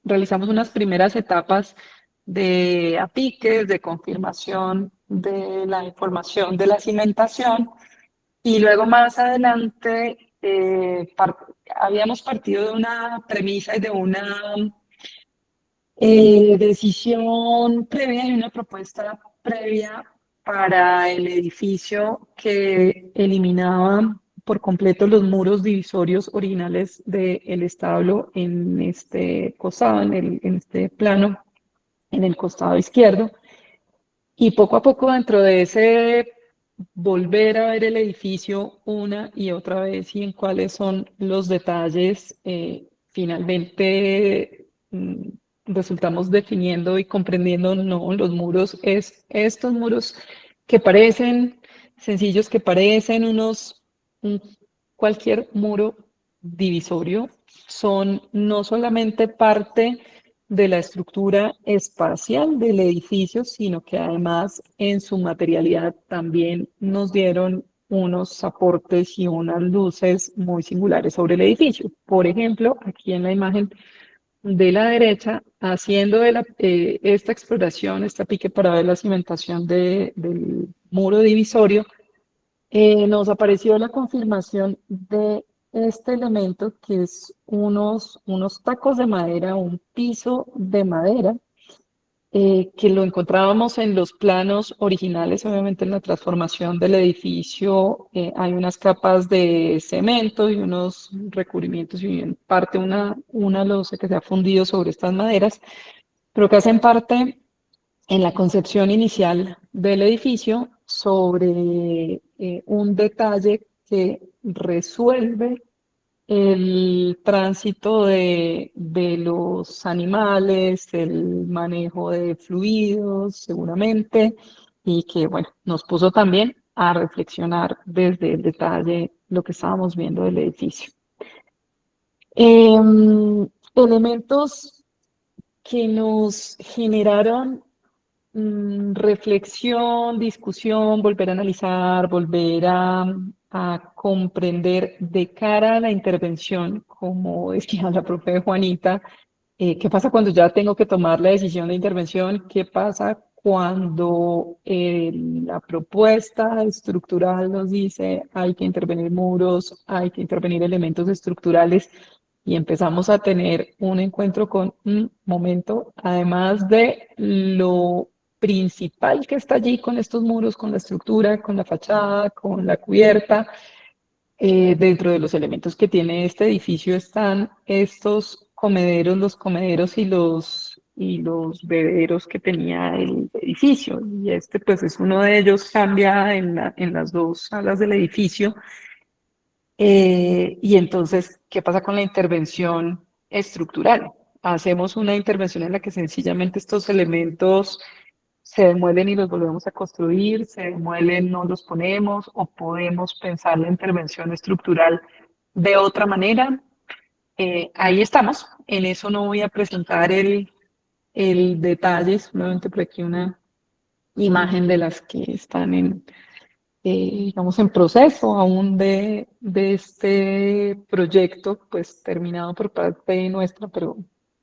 unas primeras etapas de apiques, de confirmación de la información de la cimentación y luego más adelante habíamos partido de una premisa y de una decisión previa y una propuesta previa para el edificio que eliminaba por completo los muros divisorios originales del establo en este costado, en este plano, en el costado izquierdo. Y poco a poco dentro de ese volver a ver el edificio una y otra vez y en cuáles son los detalles, finalmente resultamos definiendo y comprendiendo, no, los muros es estos muros que parecen sencillos, que parecen un- cualquier muro divisorio, son no solamente parte de la estructura espacial del edificio, sino que además en su materialidad también nos dieron unos aportes y unas luces muy singulares sobre el edificio. Por ejemplo, aquí en la imagen de la derecha, haciendo esta exploración, esta pique para ver la cimentación del muro divisorio, nos apareció la confirmación de este elemento que es unos tacos de madera, un piso de madera, que lo encontrábamos en los planos originales, obviamente en la transformación del edificio hay unas capas de cemento y unos recubrimientos y en parte una losa que se ha fundido sobre estas maderas, pero que hacen parte en la concepción inicial del edificio sobre un detalle que resuelve el tránsito de los animales, el manejo de fluidos, seguramente, y que, bueno, nos puso también a reflexionar desde el detalle lo que estábamos viendo del edificio. Elementos que nos generaron reflexión, discusión, volver a analizar, a comprender de cara a la intervención, como decía la profe Juanita, ¿qué pasa cuando ya tengo que tomar la decisión de intervención? ¿Qué pasa cuando la propuesta estructural nos dice hay que intervenir muros, hay que intervenir elementos estructurales? Y empezamos a tener un encuentro con un momento, además de lo principal que está allí con estos muros, con la estructura, con la fachada, con la cubierta. Dentro de los elementos que tiene este edificio están estos comederos, los comederos y los bebederos que tenía el edificio. Y este pues es uno de ellos, cambia en las dos salas del edificio. Y entonces, ¿qué pasa con la intervención estructural? Hacemos una intervención en la que sencillamente estos elementos se demuelen y los volvemos a construir, se demuelen, no los ponemos, o podemos pensar la intervención estructural de otra manera. Ahí estamos. En eso no voy a presentar el detalle, solamente por aquí una imagen de las que están digamos, en proceso aún de este proyecto, pues terminado por parte nuestra, pero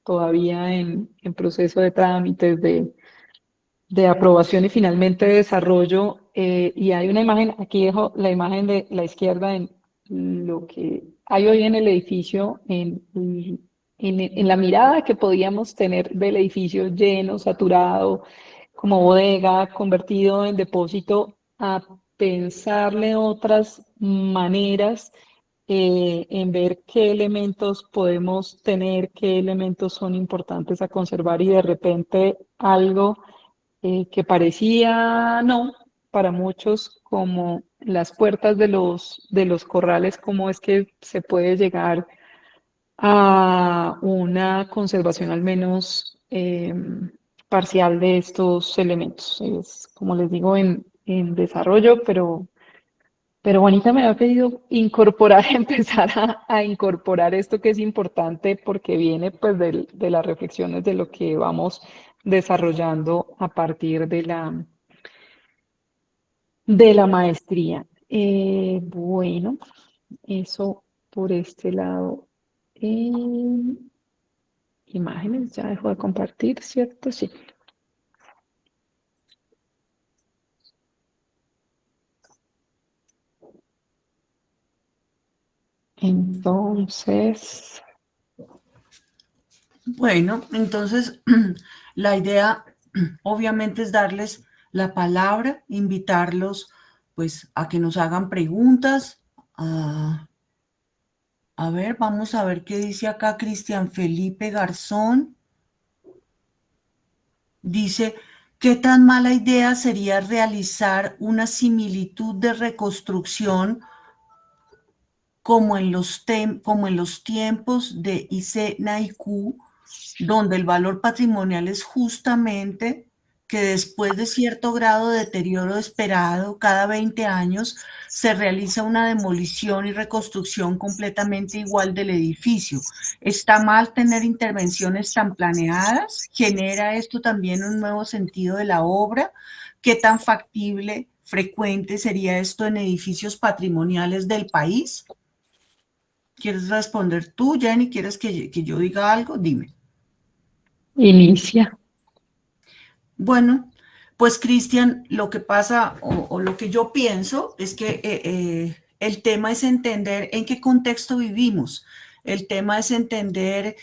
todavía en proceso de trámites de aprobación y finalmente de desarrollo. Y hay una imagen, aquí dejo la imagen de la izquierda en lo que hay hoy en el edificio, en la mirada que podíamos tener del edificio lleno, saturado, como bodega, convertido en depósito, a pensarle otras maneras, en ver qué elementos podemos tener, qué elementos son importantes a conservar y de repente algo que parecía no, para muchos como las puertas de los corrales, cómo es que se puede llegar a una conservación al menos parcial de estos elementos. Es, como les digo, en desarrollo, pero Juanita me ha pedido incorporar, empezar a incorporar esto que es importante porque viene pues de las reflexiones de lo que vamos desarrollando a partir de la maestría. Bueno, eso por este lado. Eh, Imágenes, ya dejo de compartir, ¿cierto? Sí. Entonces, Bueno, entonces la idea obviamente es darles la palabra, invitarlos pues a que nos hagan preguntas. A ver, vamos a ver qué dice acá Cristian Felipe Garzón. Dice, ¿qué tan mala idea sería realizar una similitud de reconstrucción como en los tiempos de Ise Naiku, donde el valor patrimonial es justamente que después de cierto grado de deterioro esperado, cada 20 años se realiza una demolición y reconstrucción completamente igual del edificio? ¿Está mal tener intervenciones tan planeadas? ¿Genera esto también un nuevo sentido de la obra? ¿Qué tan factible, frecuente sería esto en edificios patrimoniales del país? ¿Quieres responder tú, Jenny? ¿Quieres que yo diga algo? Dime. inicia. Bueno, pues Cristian, lo que pasa o lo que yo pienso es que el tema es entender en qué contexto vivimos. El tema es entender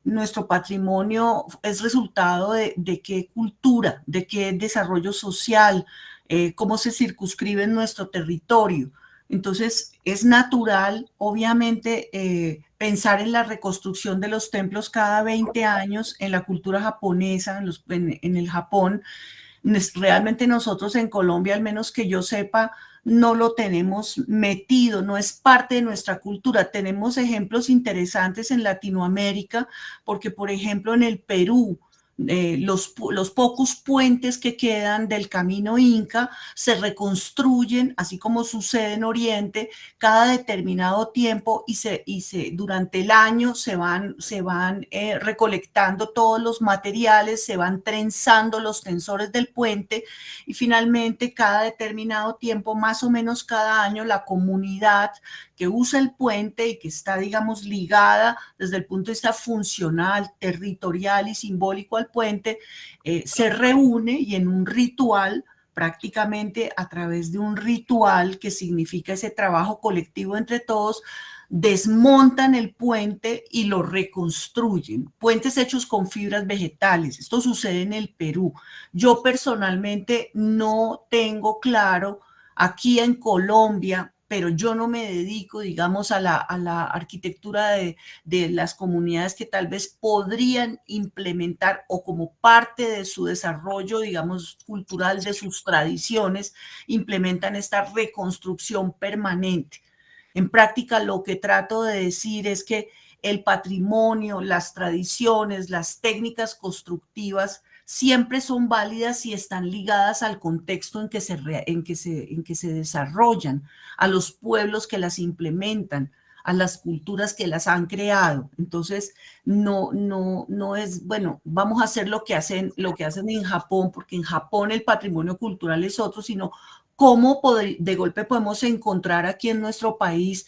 nuestro patrimonio es resultado de qué cultura, de qué desarrollo social, cómo se circunscribe en nuestro territorio. Entonces, es natural, obviamente, pensar en la reconstrucción de los templos cada 20 años en la cultura japonesa, en el Japón. Realmente nosotros en Colombia, al menos que yo sepa, no lo tenemos metido, no es parte de nuestra cultura. Tenemos ejemplos interesantes en Latinoamérica, porque por ejemplo en el Perú, los pocos puentes que quedan del camino Inca se reconstruyen, así como sucede en Oriente, cada determinado tiempo durante el año se van recolectando todos los materiales, se van trenzando los tensores del puente y finalmente cada determinado tiempo, más o menos cada año, la comunidad que usa el puente y que está, digamos, ligada desde el punto de vista funcional, territorial y simbólico al puente, se reúne y en un ritual, prácticamente a través de un ritual que significa ese trabajo colectivo entre todos, desmontan el puente y lo reconstruyen. Puentes hechos con fibras vegetales. Esto sucede en el Perú. Yo personalmente no tengo claro aquí en Colombia pero yo no me dedico, digamos, a la arquitectura de las comunidades que tal vez podrían implementar o como parte de su desarrollo, digamos, cultural, de sus tradiciones, implementan esta reconstrucción permanente. En práctica, lo que trato de decir es que el patrimonio, las tradiciones, las técnicas constructivas siempre son válidas y están ligadas al contexto en que se desarrollan, a los pueblos que las implementan, a las culturas que las han creado. Entonces, no es, bueno, vamos a hacer lo que hacen en Japón, porque en Japón el patrimonio cultural es otro, sino cómo de golpe podemos encontrar aquí en nuestro país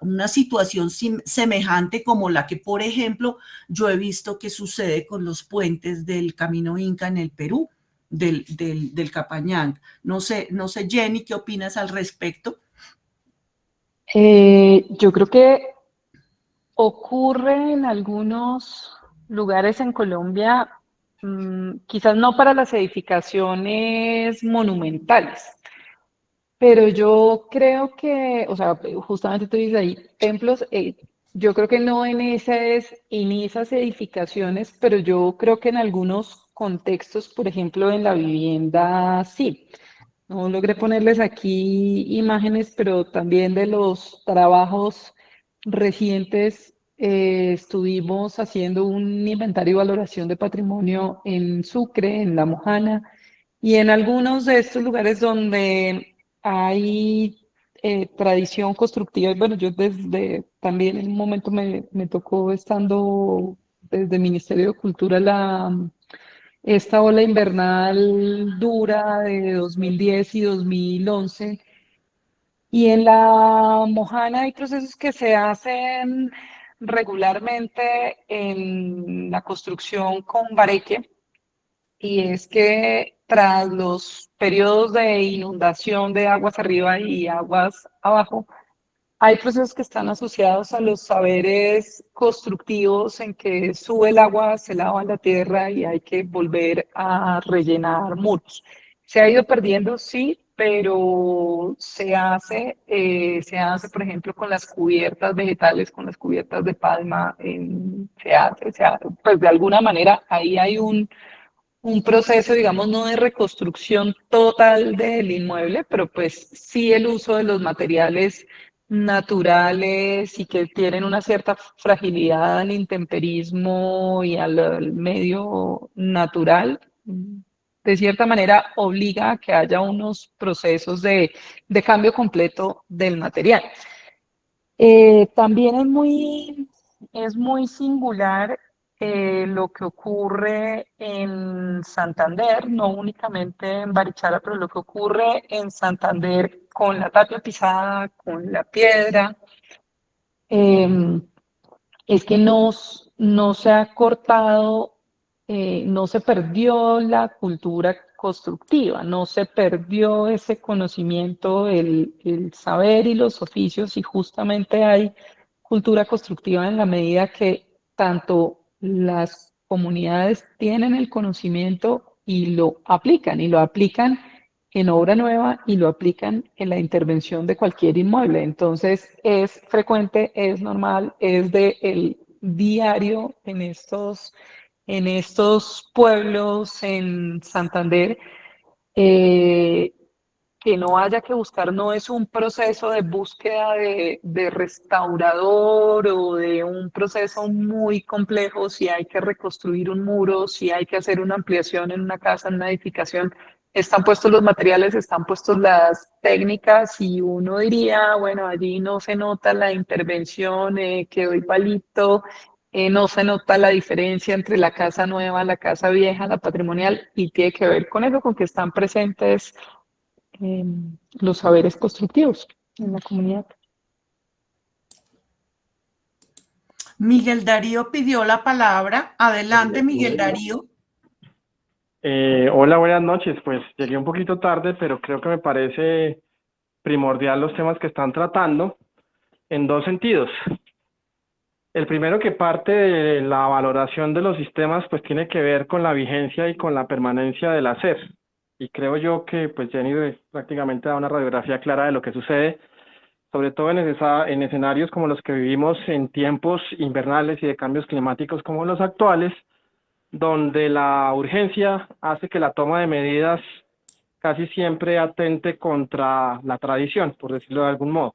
una situación semejante como la que, por ejemplo, yo he visto que sucede con los puentes del Camino Inca en el Perú, del Capañán. No sé, Jenny, ¿qué opinas al respecto? Yo creo que ocurre en algunos lugares en Colombia, quizás no para las edificaciones monumentales, pero yo creo que, o sea, justamente tú dices ahí, templos, yo creo que no en esas edificaciones, pero yo creo que en algunos contextos, por ejemplo, en la vivienda, sí. No logré ponerles aquí imágenes, pero también de los trabajos recientes. Estuvimos haciendo un inventario y valoración de patrimonio en Sucre, en La Mojana, y en algunos de estos lugares donde hay tradición constructiva. Y bueno, yo desde también en un momento me tocó estando desde el Ministerio de Cultura esta ola invernal dura de 2010 y 2011. Y en la Mojana hay procesos que se hacen regularmente en la construcción con bareque, y es que tras los periodos de inundación de aguas arriba y aguas abajo, hay procesos que están asociados a los saberes constructivos en que sube el agua, se lava la tierra y hay que volver a rellenar muros. Se ha ido perdiendo, sí, pero se hace, por ejemplo, con las cubiertas vegetales, con las cubiertas de palma, se hace, pues de alguna manera ahí hay un proceso, digamos, no de reconstrucción total del inmueble, pero pues sí el uso de los materiales naturales y que tienen una cierta fragilidad al intemperismo y al medio natural, de cierta manera obliga a que haya unos procesos de cambio completo del material. También es muy singular lo que ocurre en Santander, no únicamente en Barichara, pero lo que ocurre en Santander con la tapia pisada, con la piedra, eh, es que no se ha cortado, no se perdió la cultura constructiva, no se perdió ese conocimiento, el saber y los oficios, y justamente hay cultura constructiva en la medida que tanto las comunidades tienen el conocimiento y lo aplican en obra nueva y lo aplican en la intervención de cualquier inmueble. Entonces es frecuente, es normal, es de el diario en estos pueblos en Santander, eh, que no haya que buscar, no es un proceso de búsqueda de restaurador o de un proceso muy complejo, si hay que reconstruir un muro, si hay que hacer una ampliación en una casa, en una edificación, están puestos los materiales, están puestos las técnicas, y uno diría, bueno, allí no se nota la intervención, quedó igualito. No se nota la diferencia entre la casa nueva, la casa vieja, la patrimonial, y tiene que ver con eso, con que están presentes eh, los saberes constructivos en la comunidad. Miguel Darío pidió la palabra. Adelante, Miguel Darío. Hola, buenas noches. Pues llegué un poquito tarde, pero creo que me parece primordial los temas que están tratando en dos sentidos. El primero, que parte de la valoración de los sistemas, pues tiene que ver con la vigencia y con la permanencia del hacer. Y creo yo que pues Jenny prácticamente da una radiografía clara de lo que sucede, sobre todo en escenarios como los que vivimos en tiempos invernales y de cambios climáticos como los actuales, donde la urgencia hace que la toma de medidas casi siempre atente contra la tradición, por decirlo de algún modo.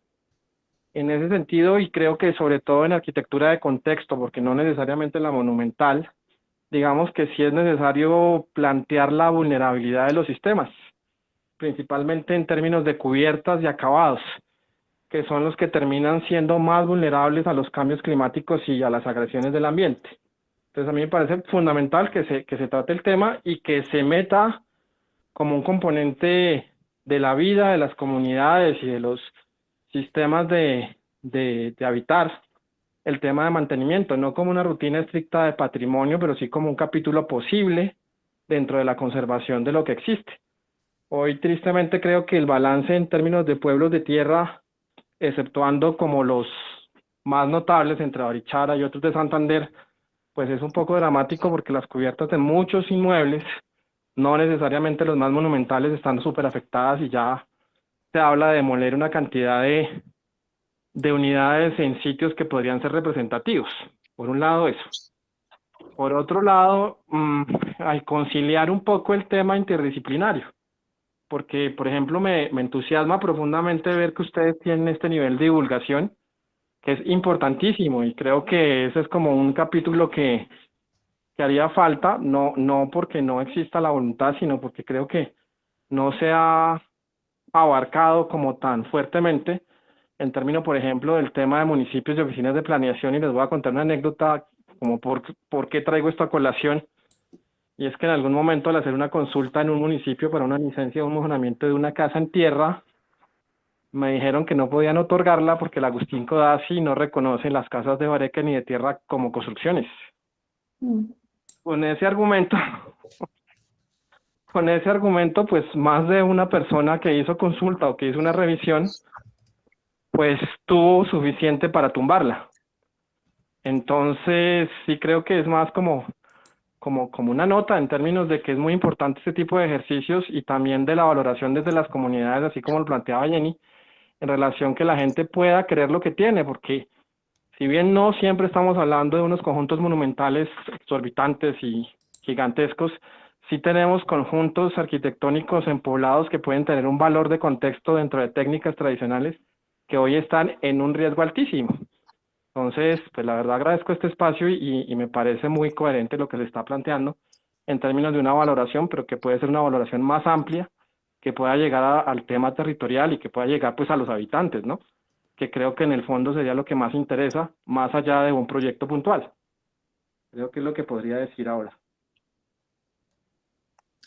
En ese sentido, y creo que sobre todo en arquitectura de contexto, porque no necesariamente la monumental, digamos que sí es necesario plantear la vulnerabilidad de los sistemas, principalmente en términos de cubiertas y acabados, que son los que terminan siendo más vulnerables a los cambios climáticos y a las agresiones del ambiente. Entonces a mí me parece fundamental que se trate el tema y que se meta como un componente de la vida de las comunidades y de los sistemas de habitar el tema de mantenimiento, no como una rutina estricta de patrimonio, pero sí como un capítulo posible dentro de la conservación de lo que existe. Hoy tristemente creo que el balance en términos de pueblos de tierra, exceptuando como los más notables entre Barichara y otros de Santander, pues es un poco dramático porque las cubiertas de muchos inmuebles, no necesariamente los más monumentales, están súper afectadas y ya se habla de demoler una cantidad de unidades en sitios que podrían ser representativos. Por un lado eso. Por otro lado, al conciliar un poco el tema interdisciplinario, porque por ejemplo me entusiasma profundamente ver que ustedes tienen este nivel de divulgación, que es importantísimo, y creo que ese es como un capítulo que haría falta, no porque no exista la voluntad, sino porque creo que no se ha abarcado como tan fuertemente en términos, por ejemplo, del tema de municipios y oficinas de planeación, y les voy a contar una anécdota como por qué traigo esto a colación, y es que en algún momento al hacer una consulta en un municipio para una licencia de un mejoramiento de una casa en tierra, me dijeron que no podían otorgarla porque el Agustín Codazzi no reconoce las casas de bareque ni de tierra como construcciones. Con ese argumento, pues más de una persona que hizo consulta o que hizo una revisión, pues tuvo suficiente para tumbarla. Entonces, sí creo que es más como una nota en términos de que es muy importante este tipo de ejercicios y también de la valoración desde las comunidades, así como lo planteaba Jenny, en relación que la gente pueda creer lo que tiene, porque si bien no siempre estamos hablando de unos conjuntos monumentales exorbitantes y gigantescos, sí tenemos conjuntos arquitectónicos en poblados que pueden tener un valor de contexto dentro de técnicas tradicionales que hoy están en un riesgo altísimo. Entonces, pues la verdad agradezco este espacio y me parece muy coherente lo que se está planteando en términos de una valoración, pero que puede ser una valoración más amplia, que pueda llegar al tema territorial y que pueda llegar pues a los habitantes, ¿no? Que creo que en el fondo sería lo que más interesa, más allá de un proyecto puntual. Creo que es lo que podría decir ahora.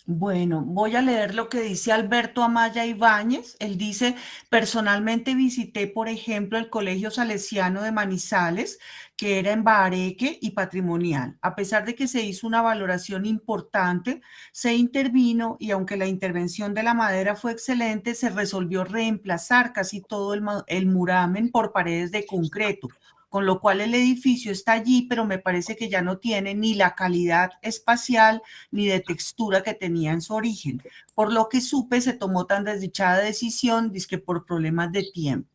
Bueno, voy a leer lo que dice Alberto Amaya Ibáñez. Él dice, personalmente visité, por ejemplo, el Colegio Salesiano de Manizales, que era en Bareque y patrimonial. A pesar de que se hizo una valoración importante, se intervino y aunque la intervención de la madera fue excelente, se resolvió reemplazar casi todo el muramen por paredes de concreto, con lo cual el edificio está allí, pero me parece que ya no tiene ni la calidad espacial ni de textura que tenía en su origen. Por lo que supe, se tomó tan desdichada decisión, dizque por problemas de tiempo.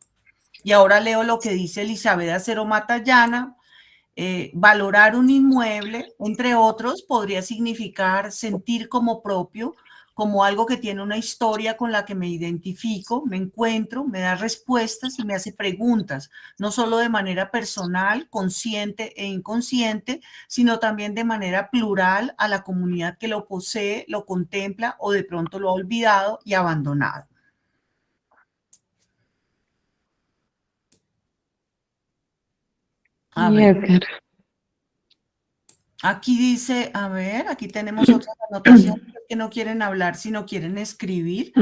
Y ahora leo lo que dice Elizabeth Acero Matallana. Valorar un inmueble, entre otros, podría significar sentir como propio, como algo que tiene una historia con la que me identifico, me encuentro, me da respuestas y me hace preguntas, no solo de manera personal, consciente e inconsciente, sino también de manera plural a la comunidad que lo posee, lo contempla o de pronto lo ha olvidado y abandonado. A ver. Aquí dice, a ver, aquí tenemos otras anotaciones que no quieren hablar, sino quieren escribir.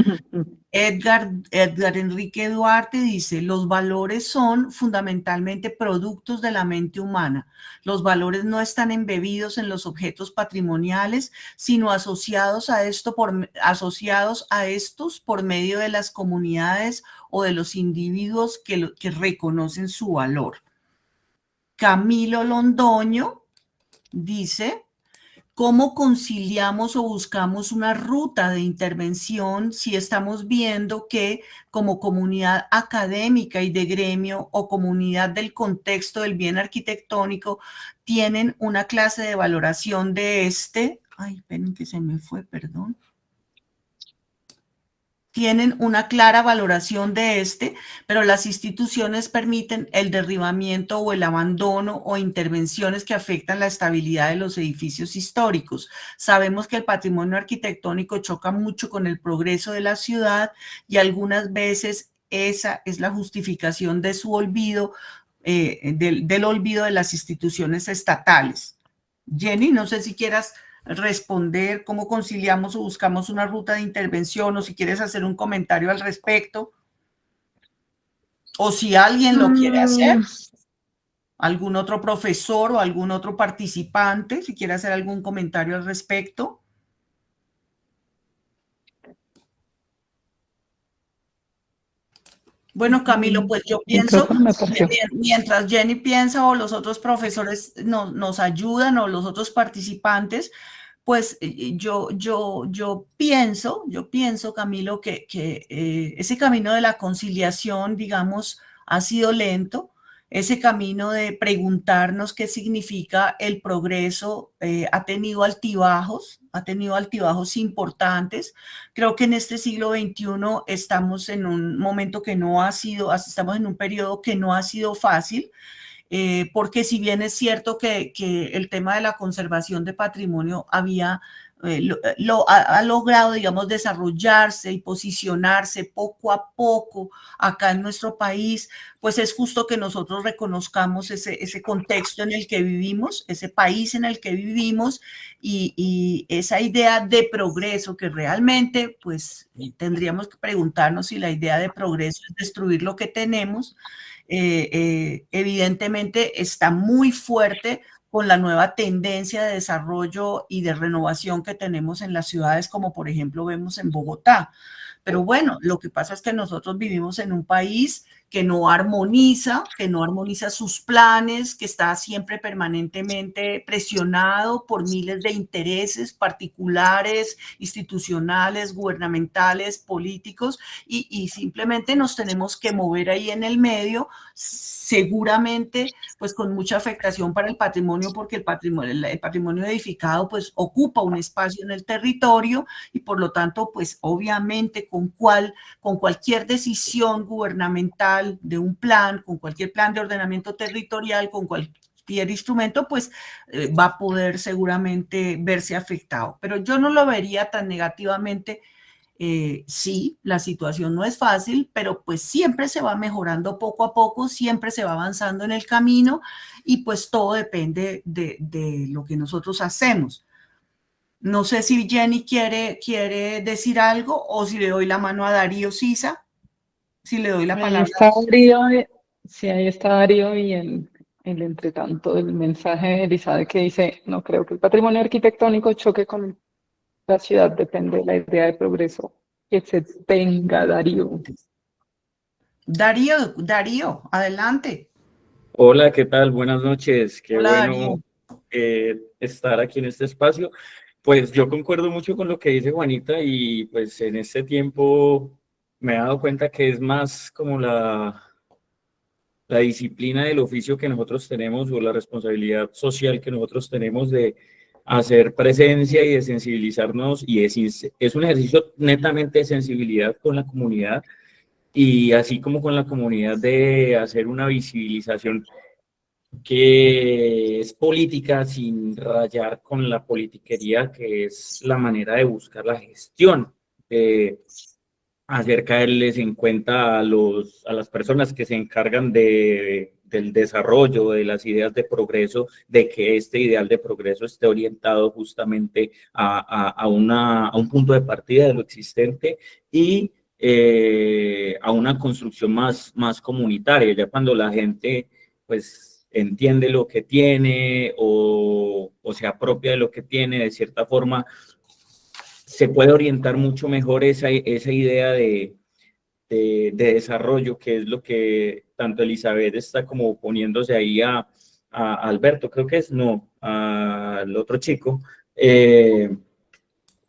Edgar Enrique Duarte dice, los valores son fundamentalmente productos de la mente humana. Los valores no están embebidos en los objetos patrimoniales, sino asociados a estos por medio de las comunidades o de los individuos que reconocen su valor. Camilo Londoño dice, ¿Cómo conciliamos o buscamos una ruta de intervención si estamos viendo que como comunidad académica y de gremio o comunidad del contexto del bien arquitectónico tienen una clase de valoración de ay, esperen que se me fue, perdón. Tienen una clara valoración de pero las instituciones permiten el derribamiento o el abandono o intervenciones que afectan la estabilidad de los edificios históricos. Sabemos que el patrimonio arquitectónico choca mucho con el progreso de la ciudad y algunas veces esa es la justificación de su olvido, del olvido de las instituciones estatales. Jenny, no sé si quieras responder, cómo conciliamos o buscamos una ruta de intervención, o si quieres hacer un comentario al respecto, o si alguien lo quiere hacer, algún otro profesor o algún otro participante, si quiere hacer algún comentario al respecto. Bueno, Camilo, pues yo pienso, mientras Jenny piensa o los otros profesores nos ayudan o los otros participantes, pues yo pienso, Camilo, que ese camino de la conciliación, digamos, ha sido lento. Ese camino de preguntarnos qué significa el progreso ha tenido altibajos importantes. Creo que en este siglo XXI estamos en un momento que no ha sido, estamos en un periodo que no ha sido fácil. Porque si bien es cierto que el tema de la conservación de patrimonio ha logrado, digamos, desarrollarse y posicionarse poco a poco acá en nuestro país, pues es justo que nosotros reconozcamos ese contexto en el que vivimos, ese país en el que vivimos y esa idea de progreso que realmente, pues, tendríamos que preguntarnos si la idea de progreso es destruir lo que tenemos. Evidentemente está muy fuerte con la nueva tendencia de desarrollo y de renovación que tenemos en las ciudades, como por ejemplo vemos en Bogotá. Pero bueno, lo que pasa es que nosotros vivimos en un país que no armoniza sus planes, que está siempre permanentemente presionado por miles de intereses particulares, institucionales, gubernamentales, políticos, y simplemente nos tenemos que mover ahí en el medio, seguramente pues con mucha afectación para el patrimonio, porque el patrimonio edificado pues ocupa un espacio en el territorio y por lo tanto pues obviamente con cualquier decisión gubernamental de un plan, con cualquier plan de ordenamiento territorial, con cualquier instrumento, pues va a poder seguramente verse afectado. Pero yo no lo vería tan negativamente. Sí, la situación no es fácil, pero pues siempre se va mejorando poco a poco, siempre se va avanzando en el camino y pues todo depende de lo que nosotros hacemos. No sé si Jenny quiere decir algo o si le doy la mano a Darío Sisa, si le doy la palabra. Ahí está Darío y el entretanto el mensaje de Elizabeth que dice, no creo que el patrimonio arquitectónico choque con la ciudad, depende de la idea de progreso que se tenga, Darío. Darío, adelante. Hola, ¿qué tal? Buenas noches. Qué Hola, bueno estar aquí en este espacio. Pues yo concuerdo mucho con lo que dice Juanita y pues en este tiempo me he dado cuenta que es más como la disciplina del oficio que nosotros tenemos o la responsabilidad social que nosotros tenemos de hacer presencia y de sensibilizarnos y es un ejercicio netamente de sensibilidad con la comunidad y así como con la comunidad de hacer una visibilización que es política sin rayar con la politiquería, que es la manera de buscar la gestión, hacer caerles en cuenta a las personas que se encargan del desarrollo, de las ideas de progreso, de que este ideal de progreso esté orientado justamente a un punto de partida de lo existente y a una construcción más comunitaria, ya cuando la gente pues entiende lo que tiene o se apropia de lo que tiene, de cierta forma se puede orientar mucho mejor esa idea de desarrollo, que es lo que tanto Elizabeth está como poniéndose ahí a Alberto, creo que es, no, al otro chico,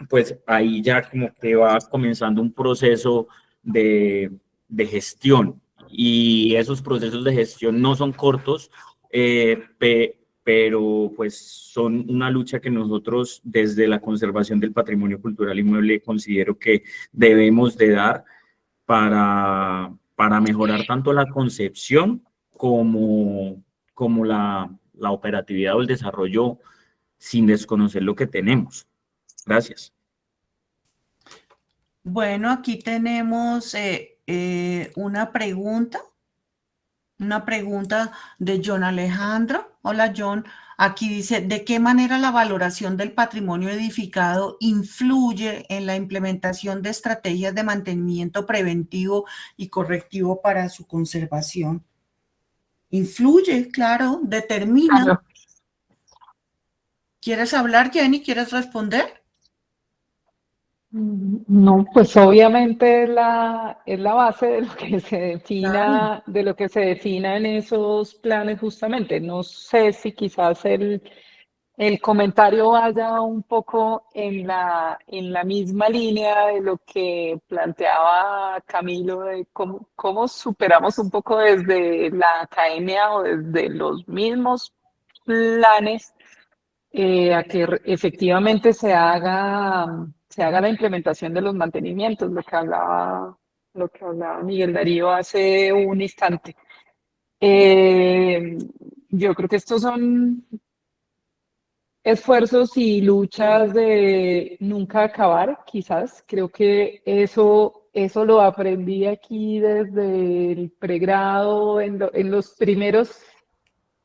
pues ahí ya como que va comenzando un proceso de gestión, y esos procesos de gestión no son cortos, pero pues son una lucha que nosotros desde la conservación del patrimonio cultural inmueble considero que debemos de dar para mejorar tanto la concepción como la operatividad o el desarrollo sin desconocer lo que tenemos. Gracias. Bueno, aquí tenemos una pregunta de John Alejandro. Hola, John. Aquí dice, ¿de qué manera la valoración del patrimonio edificado influye en la implementación de estrategias de mantenimiento preventivo y correctivo para su conservación? Influye, claro, determina. Claro. ¿Quieres hablar, Jenny? ¿Quieres responder? No, pues obviamente es la base de lo que se Claro. defina, de lo que se defina en esos planes justamente. No sé si quizás el comentario vaya un poco en la misma línea de lo que planteaba Camilo, de cómo superamos un poco desde la academia o desde los mismos planes a que efectivamente se haga la implementación de los mantenimientos, lo que hablaba Miguel Darío hace un instante. Eh, yo creo que estos son esfuerzos y luchas de nunca acabar, quizás. Creo que eso lo aprendí aquí desde el pregrado, en los primeros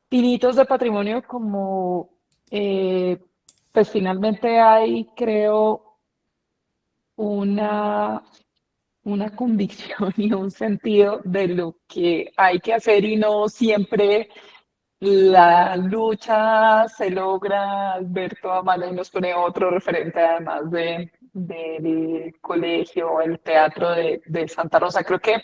pinitos de patrimonio, como eh, pues finalmente hay, creo, una, una convicción y un sentido de lo que hay que hacer y no siempre la lucha se logra. Alberto Amala y nos pone otro referente además del colegio, el teatro de Santa Rosa. Creo que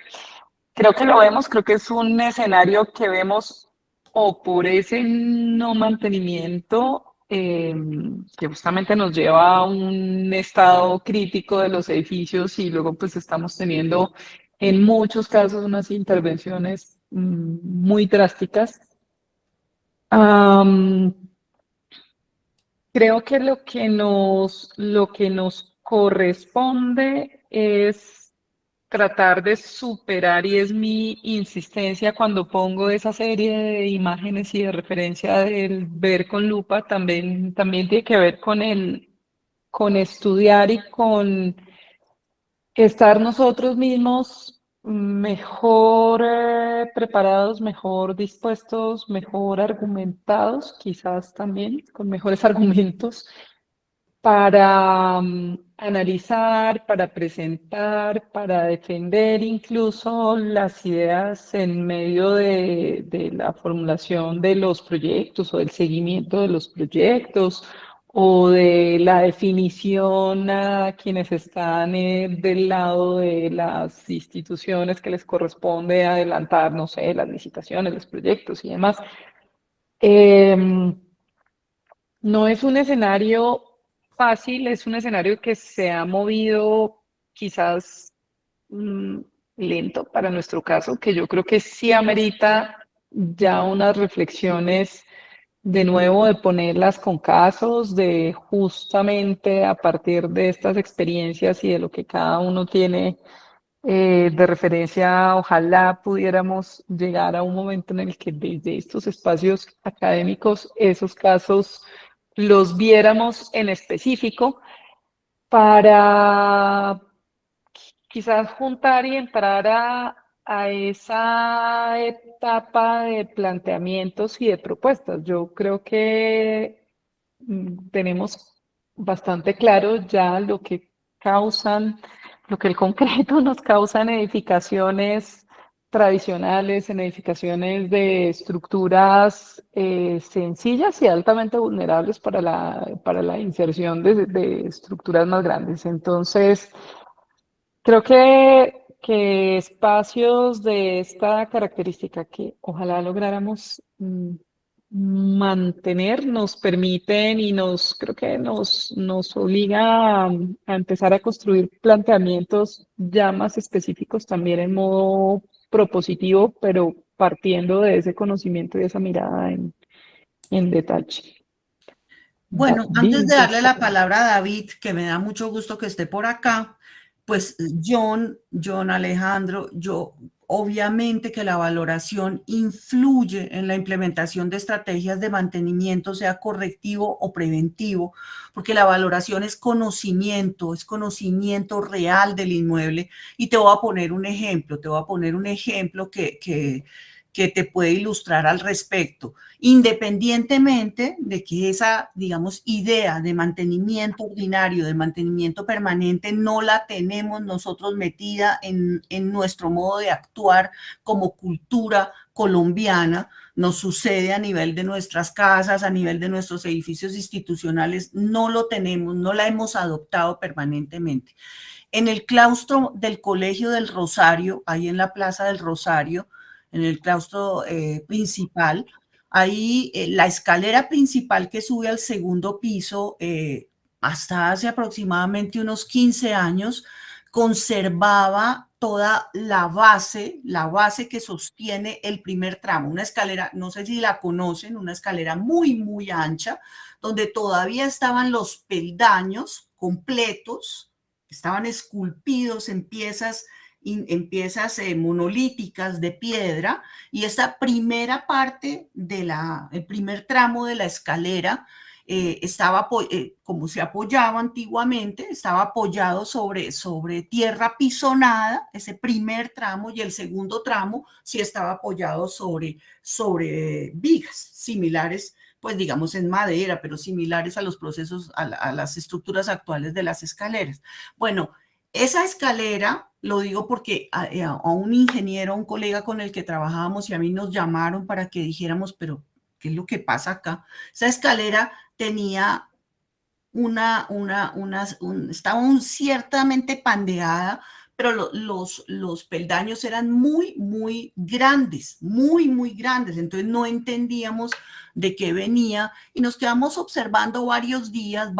lo vemos, creo que es un escenario que vemos o por ese no mantenimiento que justamente nos lleva a un estado crítico de los edificios y luego pues estamos teniendo en muchos casos unas intervenciones muy drásticas. Am, Creo que lo que nos corresponde es tratar de superar, y es mi insistencia cuando pongo esa serie de imágenes y de referencia del ver con lupa, también tiene que ver con estudiar y con estar nosotros mismos mejor preparados, mejor dispuestos, mejor argumentados, quizás también con mejores argumentos para analizar, para presentar, para defender incluso las ideas en medio de la formulación de los proyectos o del seguimiento de los proyectos o de la definición a quienes están del lado de las instituciones que les corresponde adelantar, no sé, las licitaciones, los proyectos y demás. Em, no es un escenario fácil, es un escenario que se ha movido quizás mm, lento para nuestro caso, que yo creo que sí amerita ya unas reflexiones de nuevo, de ponerlas con casos, de justamente a partir de estas experiencias y de lo que cada uno tiene de referencia, ojalá pudiéramos llegar a un momento en el que desde estos espacios académicos esos casos los viéramos en específico para quizás juntar y entrar a esa etapa de planteamientos y de propuestas. Yo creo que tenemos bastante claro ya lo que causan, lo que el concreto nos causa en edificaciones tradicionales, en edificaciones de estructuras sencillas y altamente vulnerables para la inserción de estructuras más grandes. Entonces, creo que espacios de esta característica que ojalá lográramos mantener, nos permiten y creo que nos obliga a empezar a construir planteamientos ya más específicos también en modo propositivo, pero partiendo de ese conocimiento y esa mirada en detalle. Bueno, antes de David darle está la por ahí. palabra a David, que me da mucho gusto que esté por acá, pues John Alejandro, yo obviamente que la valoración influye en la implementación de estrategias de mantenimiento, sea correctivo o preventivo, porque la valoración es conocimiento real del inmueble. Y te voy a poner un ejemplo, que te puede ilustrar al respecto. Independientemente de que esa, digamos, idea de mantenimiento ordinario, de mantenimiento permanente, no la tenemos nosotros metida en nuestro modo de actuar como cultura colombiana, nos sucede a nivel de nuestras casas, a nivel de nuestros edificios institucionales, no lo tenemos, no la hemos adoptado permanentemente. En el claustro del Colegio del Rosario, ahí en la Plaza del Rosario, en el claustro principal, ahí la escalera principal que sube al segundo piso, hasta hace aproximadamente unos 15 años, conservaba toda la base que sostiene el primer tramo, una escalera, no sé si la conocen, una escalera muy, muy ancha, donde todavía estaban los peldaños completos, estaban esculpidos en piezas monolíticas de piedra, y esta primera parte el primer tramo de la escalera estaba, como se apoyaba antiguamente, estaba apoyado sobre tierra pisonada, ese primer tramo, y el segundo tramo sí estaba apoyado sobre vigas similares, pues digamos en madera, pero similares a los procesos, a las estructuras actuales de las escaleras. Bueno, esa escalera, lo digo porque a un ingeniero, a un colega con el que trabajábamos, y a mí nos llamaron para que dijéramos, pero ¿qué es lo que pasa acá? Esa escalera tenía estaba ciertamente pandeada, pero los peldaños eran muy, muy grandes, muy, muy grandes. Entonces no entendíamos de qué venía y nos quedamos observando varios días,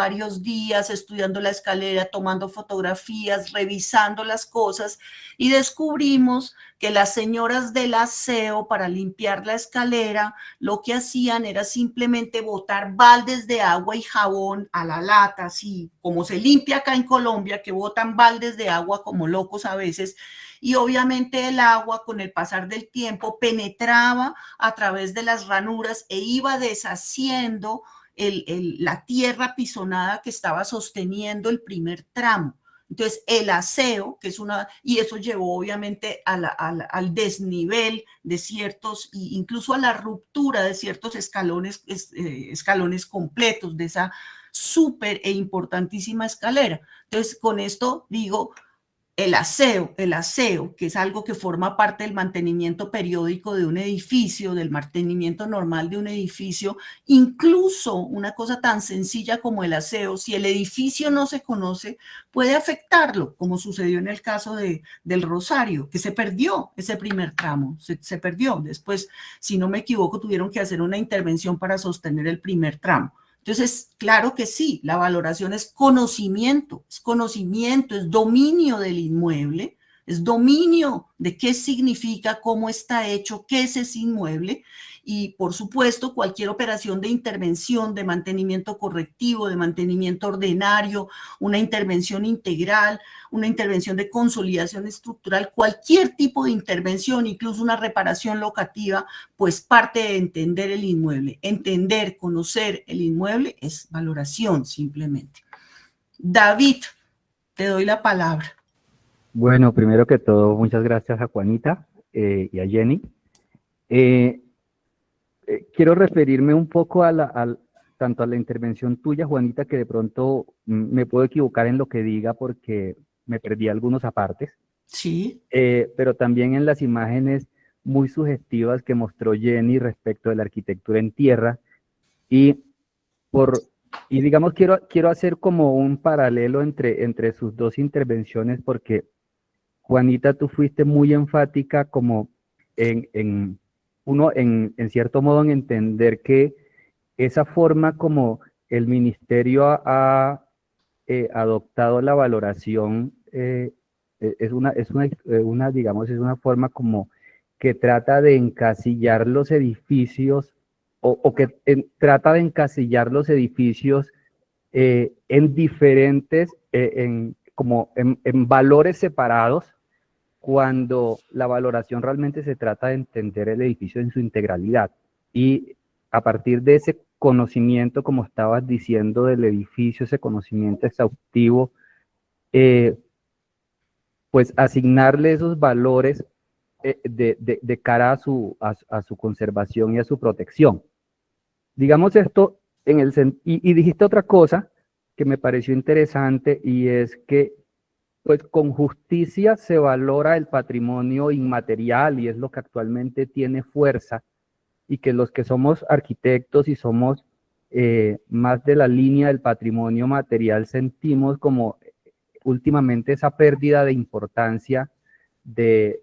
estudiando la escalera, tomando fotografías, revisando las cosas, y descubrimos que las señoras del aseo, para limpiar la escalera, lo que hacían era simplemente botar baldes de agua y jabón a la lata, así como se limpia acá en Colombia, que botan baldes de agua como locos a veces, y obviamente el agua con el pasar del tiempo penetraba a través de las ranuras e iba deshaciendo la tierra pisonada que estaba sosteniendo el primer tramo. Entonces, el aseo, que es y eso llevó obviamente al desnivel de ciertos, incluso a la ruptura de ciertos escalones completos de esa súper e importantísima escalera. Entonces, con esto digo, el aseo, que es algo que forma parte del mantenimiento periódico de un edificio, del mantenimiento normal de un edificio, incluso una cosa tan sencilla como el aseo, si el edificio no se conoce, puede afectarlo, como sucedió en el caso del Rosario, que se perdió ese primer tramo, se perdió. Después, si no me equivoco, tuvieron que hacer una intervención para sostener el primer tramo. Entonces, claro que sí, la valoración es conocimiento, es dominio del inmueble, es dominio de qué significa, cómo está hecho, qué es ese inmueble, y por supuesto cualquier operación de intervención, de mantenimiento correctivo, de mantenimiento ordinario, una intervención integral, una intervención de consolidación estructural, cualquier tipo de intervención, incluso una reparación locativa, pues parte de entender el inmueble. Entender, conocer el inmueble es valoración simplemente. David, te doy la palabra. Bueno, primero que todo, muchas gracias a Juanita y a Jenny. Quiero referirme un poco tanto a la intervención tuya, Juanita, que de pronto me puedo equivocar en lo que diga porque me perdí algunos apartes. Sí. Pero también en las imágenes muy sugestivas que mostró Jenny respecto de la arquitectura en tierra. Y digamos, quiero hacer como un paralelo entre sus dos intervenciones, porque Juanita, tú fuiste muy enfática como en uno en cierto modo en entender que esa forma como el ministerio ha adoptado la valoración digamos, es una forma como que trata de encasillar los edificios o que trata de encasillar los edificios en diferentes, en valores separados, cuando la valoración realmente se trata de entender el edificio en su integralidad. Y a partir de ese conocimiento, como estabas diciendo, del edificio, ese conocimiento exhaustivo, pues asignarle esos valores de cara a su conservación y a su protección. Digamos esto, y dijiste otra cosa que me pareció interesante, y es que pues con justicia se valora el patrimonio inmaterial, y es lo que actualmente tiene fuerza, y que los que somos arquitectos y somos más de la línea del patrimonio material sentimos como últimamente esa pérdida de importancia de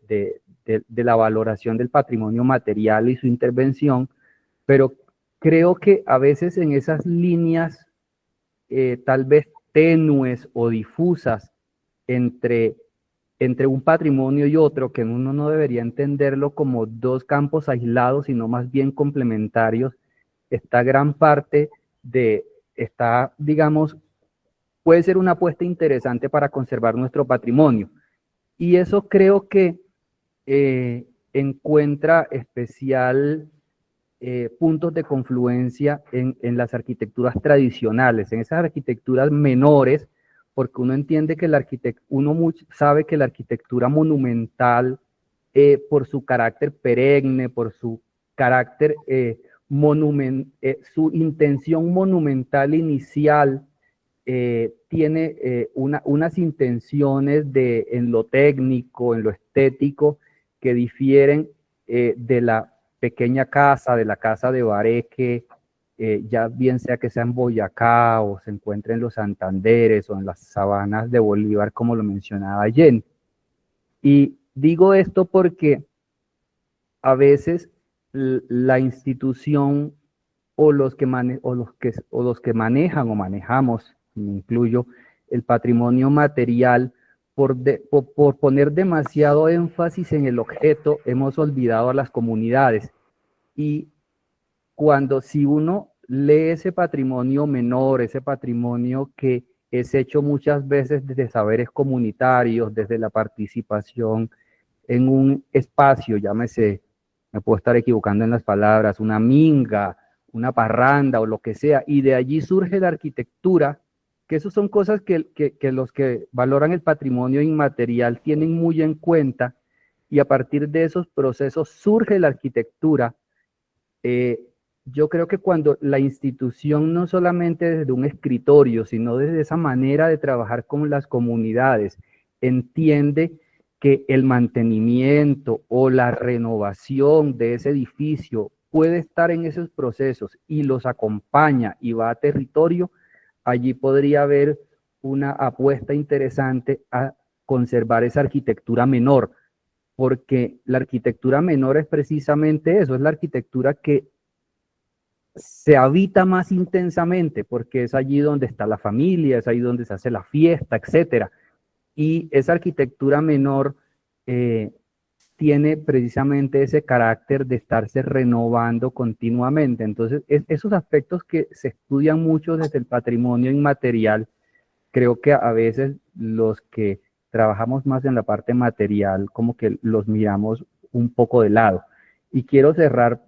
la valoración del patrimonio material y su intervención, pero creo que a veces en esas líneas tal vez tenues o difusas entre un patrimonio y otro, que uno no debería entenderlo como dos campos aislados, sino más bien complementarios, está gran parte digamos, puede ser una apuesta interesante para conservar nuestro patrimonio. Y eso creo que encuentra especial puntos de confluencia en las arquitecturas tradicionales, en esas arquitecturas menores, porque uno entiende que uno sabe que la arquitectura monumental, por su carácter perenne, por su carácter su intención monumental inicial, tiene unas intenciones en lo técnico, en lo estético, que difieren de la pequeña casa, de la casa de Bareque, ya bien sea que sea en Boyacá o se encuentre en los Santanderes o en las sabanas de Bolívar, como lo mencionaba Jenny. Y digo esto porque a veces la institución o los que manejan o manejamos, me incluyo, el patrimonio material, por poner demasiado énfasis en el objeto, hemos olvidado a las comunidades. Y si uno lee ese patrimonio menor, ese patrimonio que es hecho muchas veces desde saberes comunitarios, desde la participación en un espacio, llámese, me puedo estar equivocando en las palabras, una minga, una parranda o lo que sea, y de allí surge la arquitectura, que esas son cosas que los que valoran el patrimonio inmaterial tienen muy en cuenta, y a partir de esos procesos surge la arquitectura. Yo creo que cuando la institución, no solamente desde un escritorio, sino desde esa manera de trabajar con las comunidades, entiende que el mantenimiento o la renovación de ese edificio puede estar en esos procesos y los acompaña y va a territorio, allí podría haber una apuesta interesante a conservar esa arquitectura menor, porque la arquitectura menor es precisamente eso, es la arquitectura que se habita más intensamente, porque es allí donde está la familia, es allí donde se hace la fiesta, etcétera. Y esa arquitectura menor tiene precisamente ese carácter de estarse renovando continuamente. Entonces, esos aspectos que se estudian mucho desde el patrimonio inmaterial, creo que a veces los que trabajamos más en la parte material, como que los miramos un poco de lado. Y quiero cerrar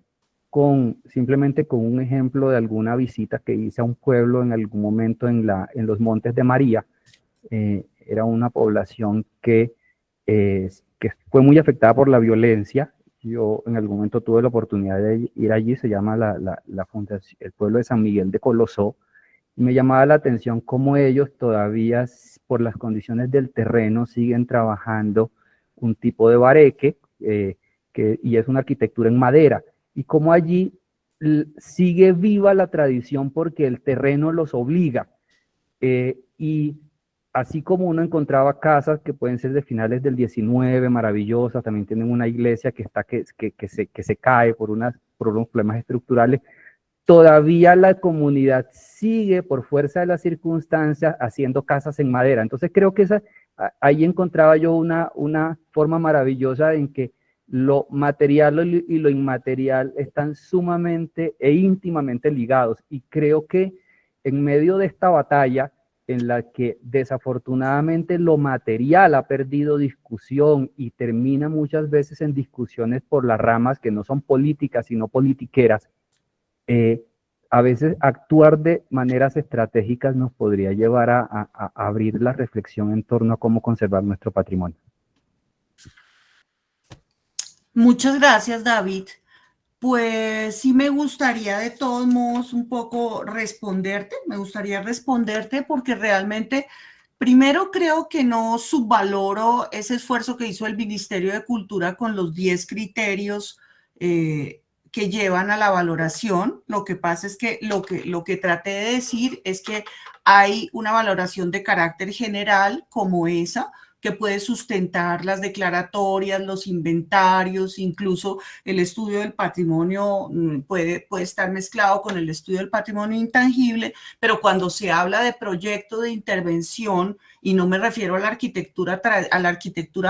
simplemente con un ejemplo de alguna visita que hice a un pueblo en algún momento en los Montes de María. Era una población que fue muy afectada por la violencia. Yo en algún momento tuve la oportunidad de ir allí, se llama la fundación, el pueblo de San Miguel de Colosó, y me llamaba la atención cómo ellos todavía, por las condiciones del terreno, siguen trabajando un tipo de bareque, y es una arquitectura en madera, y cómo allí sigue viva la tradición porque el terreno los obliga. Y así como uno encontraba casas que pueden ser de finales del 19, maravillosas, también tienen una iglesia que se cae por unos problemas estructurales, todavía la comunidad sigue por fuerza de las circunstancias haciendo casas en madera. Entonces creo que ahí encontraba yo una forma maravillosa en que lo material y lo inmaterial están sumamente e íntimamente ligados. Y creo que en medio de esta batalla, en la que desafortunadamente lo material ha perdido discusión y termina muchas veces en discusiones por las ramas que no son políticas, sino politiqueras, a veces actuar de maneras estratégicas nos podría llevar a abrir la reflexión en torno a cómo conservar nuestro patrimonio. Muchas gracias, David. Pues sí me gustaría de todos modos un poco responderte, porque realmente, primero creo que no subvaloro ese esfuerzo que hizo el Ministerio de Cultura con los 10 criterios que llevan a la valoración. Lo que pasa es que lo que traté de decir es que hay una valoración de carácter general como esa, que puede sustentar las declaratorias, los inventarios, incluso el estudio del patrimonio puede estar mezclado con el estudio del patrimonio intangible, pero cuando se habla de proyecto de intervención, y no me refiero a la arquitectura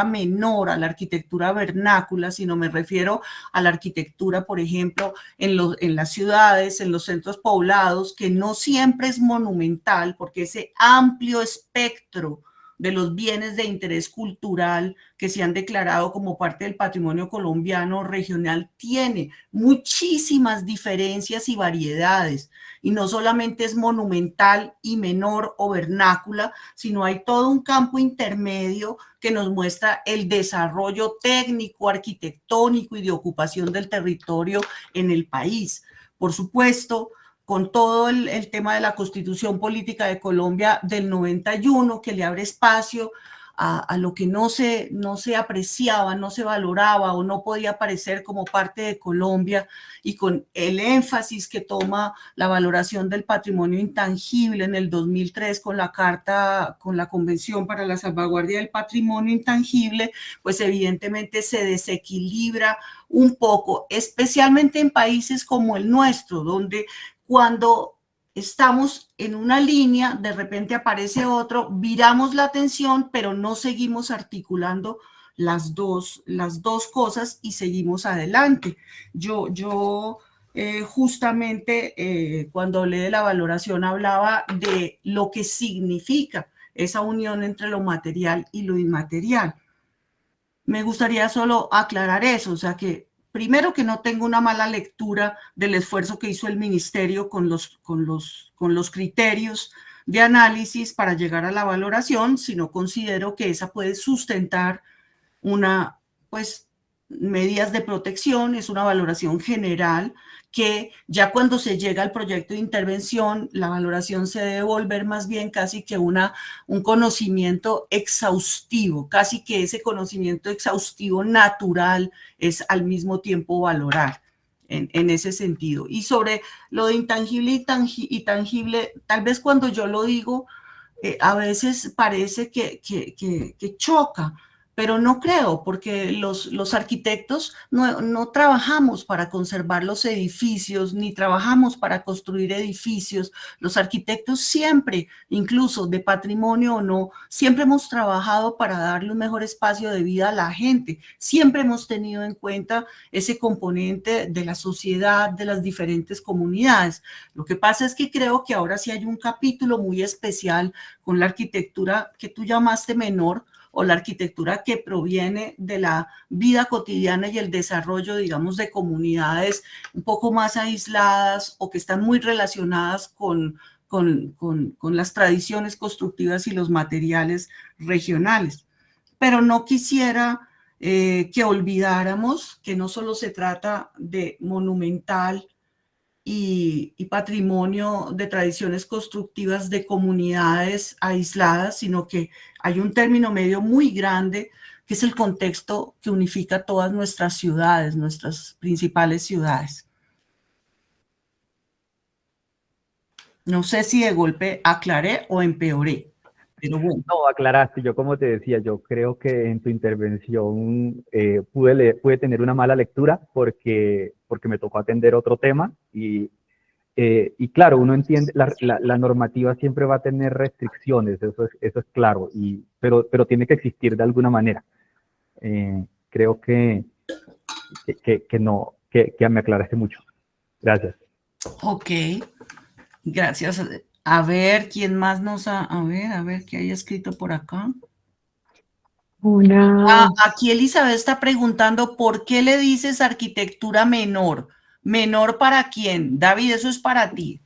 menor, a la arquitectura vernácula, sino me refiero a la arquitectura, por ejemplo, en las ciudades, en los centros poblados, que no siempre es monumental, porque ese amplio espectro de los bienes de interés cultural que se han declarado como parte del patrimonio colombiano regional tiene muchísimas diferencias y variedades, y no solamente es monumental y menor o vernácula, sino hay todo un campo intermedio que nos muestra el desarrollo técnico, arquitectónico y de ocupación del territorio en el país. Por supuesto, con todo el tema de la Constitución Política de Colombia del 91, que le abre espacio a lo que no se apreciaba, no se valoraba o no podía aparecer como parte de Colombia, y con el énfasis que toma la valoración del patrimonio intangible en el 2003 con la Convención para la Salvaguardia del Patrimonio Intangible, pues evidentemente se desequilibra un poco, especialmente en países como el nuestro, donde cuando estamos en una línea, de repente aparece otro, viramos la atención, pero no seguimos articulando las dos cosas y seguimos adelante. Yo justamente cuando hablé de la valoración hablaba de lo que significa esa unión entre lo material y lo inmaterial. Me gustaría solo aclarar eso, o sea que primero que no tengo una mala lectura del esfuerzo que hizo el ministerio con los criterios de análisis para llegar a la valoración, sino considero que esa puede sustentar medidas de protección, es una valoración general que ya cuando se llega al proyecto de intervención, la valoración se debe volver más bien casi que un conocimiento exhaustivo, casi que ese conocimiento exhaustivo natural es al mismo tiempo valorar en ese sentido. Y sobre lo de intangible y tangible, tal vez cuando yo lo digo, a veces parece que choca, pero no creo, porque los arquitectos no trabajamos para conservar los edificios, ni trabajamos para construir edificios. Los arquitectos siempre, incluso de patrimonio o no, siempre hemos trabajado para darle un mejor espacio de vida a la gente. Siempre hemos tenido en cuenta ese componente de la sociedad, de las diferentes comunidades. Lo que pasa es que creo que ahora sí hay un capítulo muy especial con la arquitectura que tú llamaste menor, o la arquitectura que proviene de la vida cotidiana y el desarrollo, digamos, de comunidades un poco más aisladas o que están muy relacionadas con las tradiciones constructivas y los materiales regionales. Pero no quisiera que olvidáramos que no solo se trata de monumental y patrimonio de tradiciones constructivas de comunidades aisladas, sino que hay un término medio muy grande que es el contexto que unifica todas nuestras ciudades, nuestras principales ciudades. No sé si de golpe aclaré o empeoré. pero bueno. No, aclaraste, yo como te decía, yo creo que en tu intervención pude tener una mala lectura porque me tocó atender otro tema y claro, uno entiende, la normativa siempre va a tener restricciones, eso es claro, pero tiene que existir de alguna manera. Creo que no, que me aclaraste mucho. Gracias. Ok, gracias. A ver, ¿quién más nos ha... A ver, ¿qué haya escrito por acá? Aquí Elizabeth está preguntando, ¿por qué le dices arquitectura menor? ¿Menor para quién? David, eso es para ti.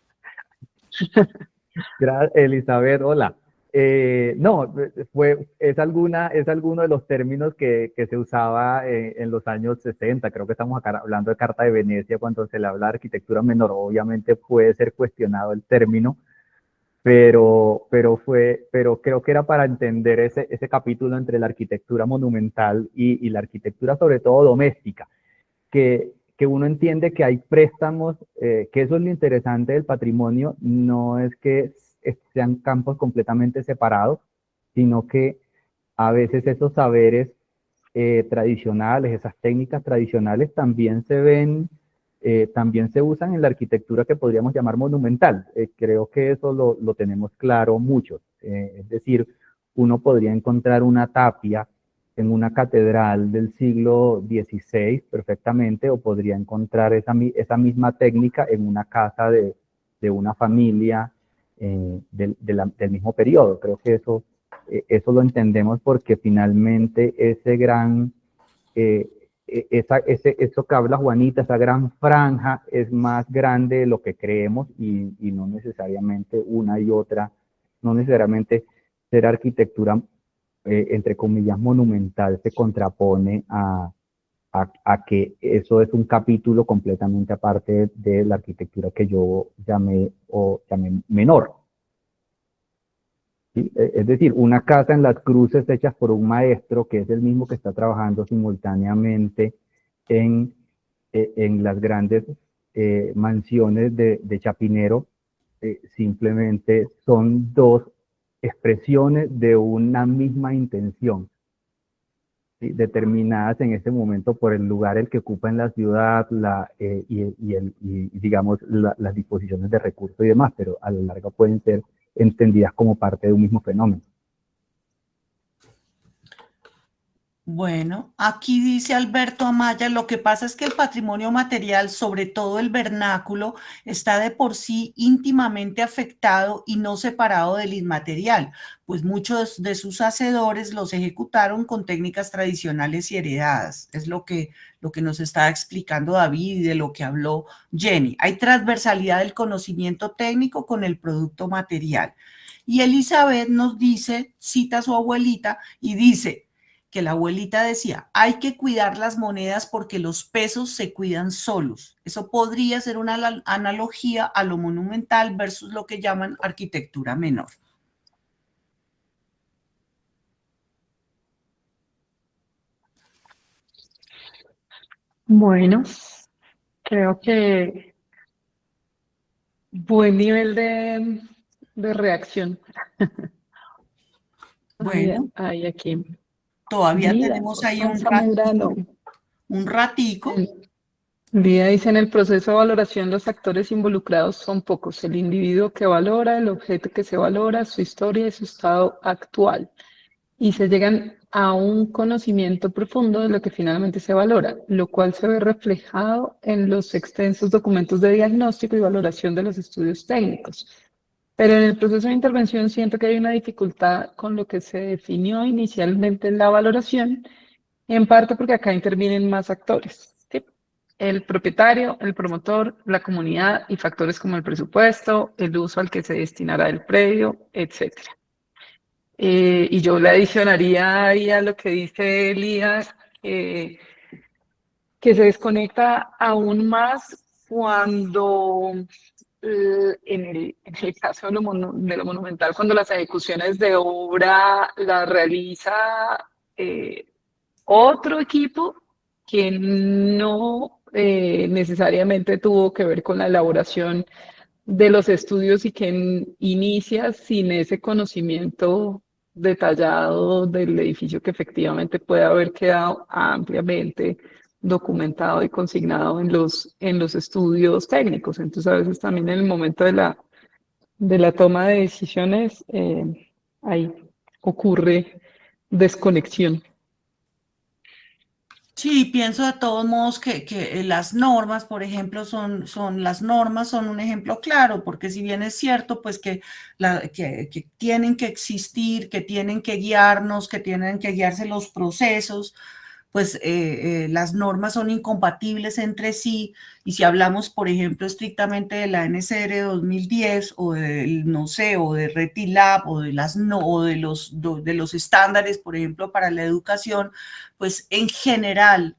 Elizabeth, hola. No, es alguno de los términos que se usaba en los años 60. Creo que estamos acá hablando de Carta de Venecia cuando se le habla de arquitectura menor. Obviamente puede ser cuestionado el término, pero creo que era para entender ese capítulo entre la arquitectura monumental y la arquitectura sobre todo doméstica, que uno entiende que hay préstamos, que eso es lo interesante del patrimonio, no es que sean campos completamente separados, sino que a veces esos saberes tradicionales, esas técnicas tradicionales también se ven, también se usan en la arquitectura que podríamos llamar monumental. Creo que eso lo tenemos claro muchos. Es decir, uno podría encontrar una tapia en una catedral del siglo XVI perfectamente, o podría encontrar esa misma técnica en una casa de una familia del mismo periodo. Creo que eso lo entendemos porque finalmente eso que habla Juanita, esa gran franja es más grande de lo que creemos y no necesariamente una y otra, no necesariamente ser arquitectura, entre comillas, monumental se contrapone a que eso es un capítulo completamente aparte de la arquitectura que yo llamé menor. ¿Sí? Es decir, una casa en Las Cruces hecha por un maestro que es el mismo que está trabajando simultáneamente en las grandes mansiones de Chapinero, simplemente son dos expresiones de una misma intención, ¿sí? Determinadas en ese momento por el lugar el que ocupa en la ciudad y digamos las disposiciones de recursos y demás, pero a lo largo pueden ser entendidas como parte de un mismo fenómeno. Bueno, aquí dice Alberto Amaya, lo que pasa es que el patrimonio material, sobre todo el vernáculo, está de por sí íntimamente afectado y no separado del inmaterial, pues muchos de sus hacedores los ejecutaron con técnicas tradicionales y heredadas. Es lo que nos está explicando David y de lo que habló Jenny. Hay transversalidad del conocimiento técnico con el producto material. Y Elizabeth nos dice, cita a su abuelita y dice que la abuelita decía, hay que cuidar las monedas porque los pesos se cuidan solos. Eso podría ser una analogía a lo monumental versus lo que llaman arquitectura menor. Bueno, creo que buen nivel de reacción. Bueno, Hay aquí. todavía Lida tenemos ahí Zambrano. un ratico. Lida dice, en el proceso de valoración los actores involucrados son pocos. El individuo que valora, el objeto que se valora, su historia y su estado actual. Y se llegan a un conocimiento profundo de lo que finalmente se valora, lo cual se ve reflejado en los extensos documentos de diagnóstico y valoración de los estudios técnicos. Pero en el proceso de intervención siento que hay una dificultad con lo que se definió inicialmente en la valoración, en parte porque acá intervienen más actores, ¿sí? El propietario, el promotor, la comunidad y factores como el presupuesto, el uso al que se destinará el predio, etcétera. Y yo le adicionaría ahí a lo que dice Elías, que se desconecta aún más cuando, en el caso de lo monumental, cuando las ejecuciones de obra las realiza otro equipo que no necesariamente tuvo que ver con la elaboración de los estudios y que inicia sin ese conocimiento detallado del edificio que efectivamente puede haber quedado ampliamente documentado y consignado en los estudios técnicos. Entonces, a veces también en el momento de la toma de decisiones, ahí ocurre desconexión. Sí, pienso de todos modos que las normas, por ejemplo, las normas son un ejemplo claro, porque si bien es cierto, pues que tienen que existir, que tienen que guiarnos, que tienen que guiarse los procesos, pues las normas son incompatibles entre sí, y si hablamos, por ejemplo, estrictamente de la NCR 2010 o del, no sé, o de RETILAB o de de los estándares, por ejemplo, para la educación, pues en general,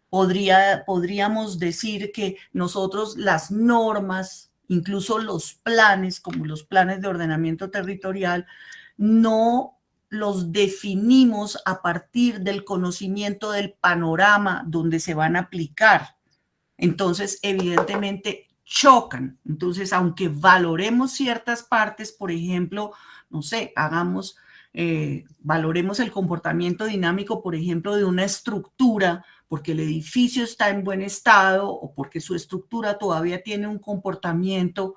podríamos decir que nosotros las normas, incluso los planes, como los planes de ordenamiento territorial, no los definimos a partir del conocimiento del panorama donde se van a aplicar. Entonces, evidentemente, chocan. Entonces, aunque valoremos ciertas partes, por ejemplo, no sé, valoremos el comportamiento dinámico, por ejemplo, de una estructura, porque el edificio está en buen estado o porque su estructura todavía tiene un comportamiento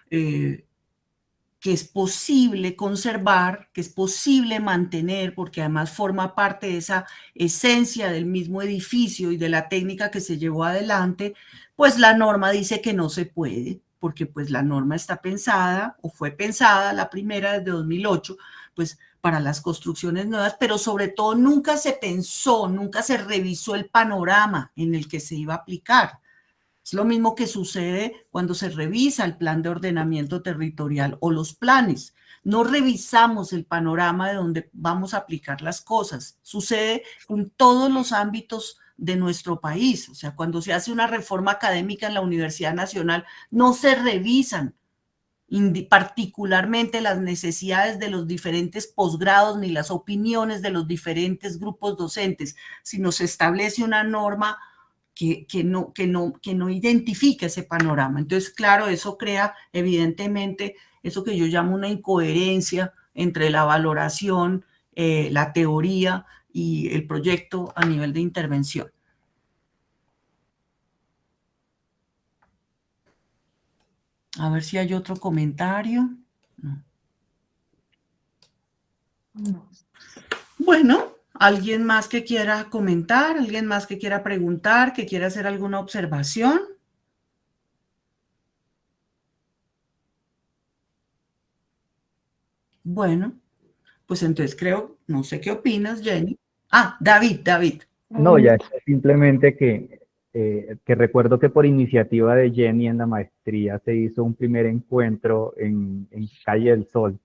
que es posible conservar, que es posible mantener, porque además forma parte de esa esencia del mismo edificio y de la técnica que se llevó adelante, pues la norma dice que no se puede, porque pues la norma está pensada o fue pensada, la primera desde 2008, pues para las construcciones nuevas, pero sobre todo nunca se pensó, nunca se revisó el panorama en el que se iba a aplicar. Es lo mismo que sucede cuando se revisa el plan de ordenamiento territorial o los planes. No revisamos el panorama de donde vamos a aplicar las cosas. Sucede en todos los ámbitos de nuestro país. O sea, cuando se hace una reforma académica en la Universidad Nacional, no se revisan particularmente las necesidades de los diferentes posgrados ni las opiniones de los diferentes grupos docentes, sino se establece una norma que no identifica ese panorama. Entonces, claro, eso crea evidentemente eso que yo llamo una incoherencia entre la valoración, la teoría y el proyecto a nivel de intervención. A ver si hay otro comentario. No. Bueno, ¿alguien más que quiera comentar? ¿Alguien más que quiera preguntar? ¿Que quiera hacer alguna observación? Bueno, pues entonces creo, no sé qué opinas, Jenny. Ah, David. No, ya es simplemente que recuerdo que por iniciativa de Jenny en la maestría se hizo un primer encuentro en Calle del Sol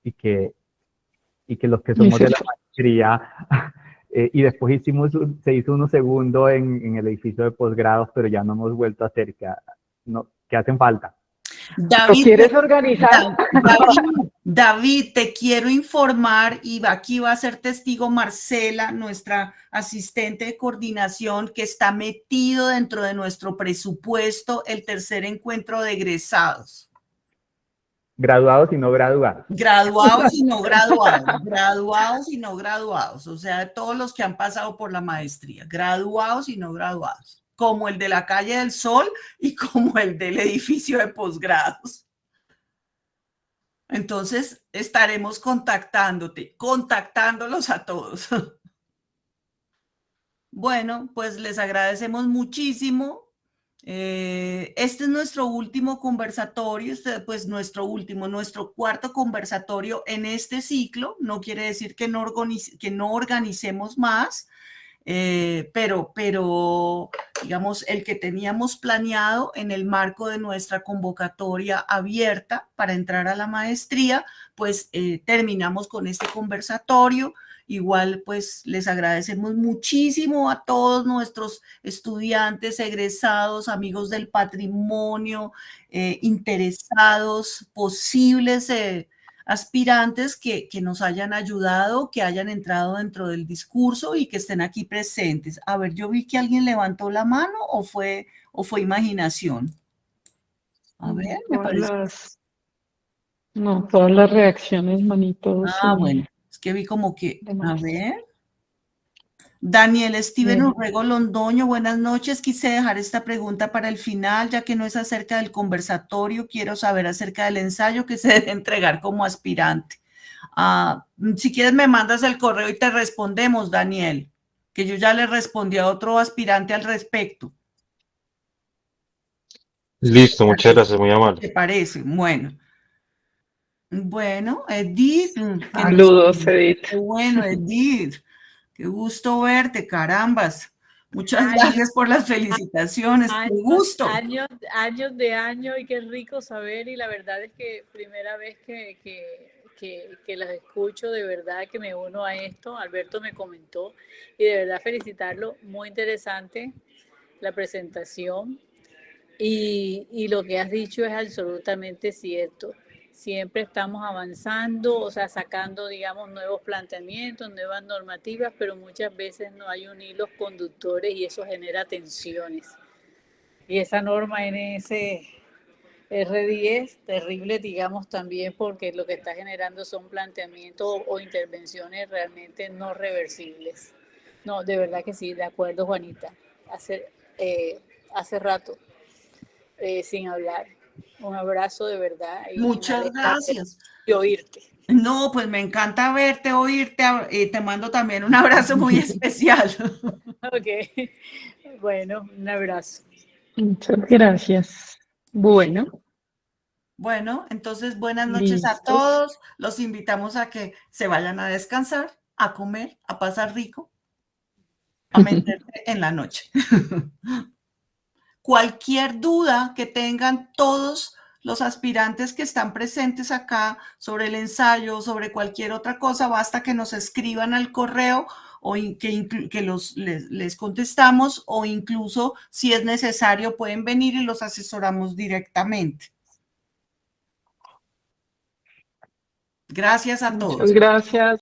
y que los que somos de la maestría y después se hizo uno segundo en el edificio de posgrados, pero ya no hemos vuelto a hacer, que hacen falta. David, ¿quieres organizar? David, te quiero informar, y aquí va a ser testigo Marcela, nuestra asistente de coordinación, que está metido dentro de nuestro presupuesto el tercer encuentro de egresados. Graduados y no graduados. Graduados y no graduados, graduados y no graduados, o sea, todos los que han pasado por la maestría, graduados y no graduados, como el de la Calle del Sol y como el del edificio de posgrados. Entonces, estaremos contactándolos a todos. Bueno, pues les agradecemos muchísimo. Este es nuestro último conversatorio, pues nuestro cuarto conversatorio en este ciclo. No quiere decir que no organicemos más, pero digamos, el que teníamos planeado en el marco de nuestra convocatoria abierta para entrar a la maestría, pues terminamos con este conversatorio. Igual, pues les agradecemos muchísimo a todos nuestros estudiantes, egresados, amigos del patrimonio, interesados, posibles aspirantes que nos hayan ayudado, que hayan entrado dentro del discurso y que estén aquí presentes. A ver, yo vi que alguien levantó la mano o fue imaginación. A ver, me parece. No, todas las reacciones, manitos. Bueno, es que vi como que, a Demás. ver. Daniel Steven Bien. Urrego Londoño, buenas noches. Quise dejar esta pregunta para el final, ya que no es acerca del conversatorio. Quiero saber acerca del ensayo que se debe entregar como aspirante. Si quieres me mandas el correo y te respondemos, Daniel, que yo ya le respondí a otro aspirante al respecto. Listo, muchas gracias, muy amable. ¿Te parece? Bueno, Edith. Saludos, Edith. Qué bueno, Edith. Qué gusto verte, carambas. Muchas gracias por las felicitaciones. Qué gusto. Años de año y qué rico saber, y la verdad es que primera vez que las escucho, de verdad que me uno a esto. Alberto me comentó y de verdad felicitarlo, muy interesante la presentación y lo que has dicho es absolutamente cierto. Siempre estamos avanzando, o sea, sacando, digamos, nuevos planteamientos, nuevas normativas, pero muchas veces no hay un hilo conductores y eso genera tensiones. Y esa norma NSR10, terrible, digamos, también porque lo que está generando son planteamientos o intervenciones realmente no reversibles. No, de verdad que sí, de acuerdo, Juanita. Hace rato, sin hablar. Un abrazo de verdad. Muchas gracias. Y oírte. No, pues me encanta verte, oírte. Te mando también un abrazo muy especial. Ok. Bueno, un abrazo. Muchas gracias. Bueno, entonces buenas noches a todos. Los invitamos a que se vayan a descansar, a comer, a pasar rico, a meterse en la noche. Cualquier duda que tengan todos los aspirantes que están presentes acá sobre el ensayo, sobre cualquier otra cosa, basta que nos escriban al correo o que les contestamos, o incluso si es necesario pueden venir y los asesoramos directamente. Gracias a todos. muchas gracias.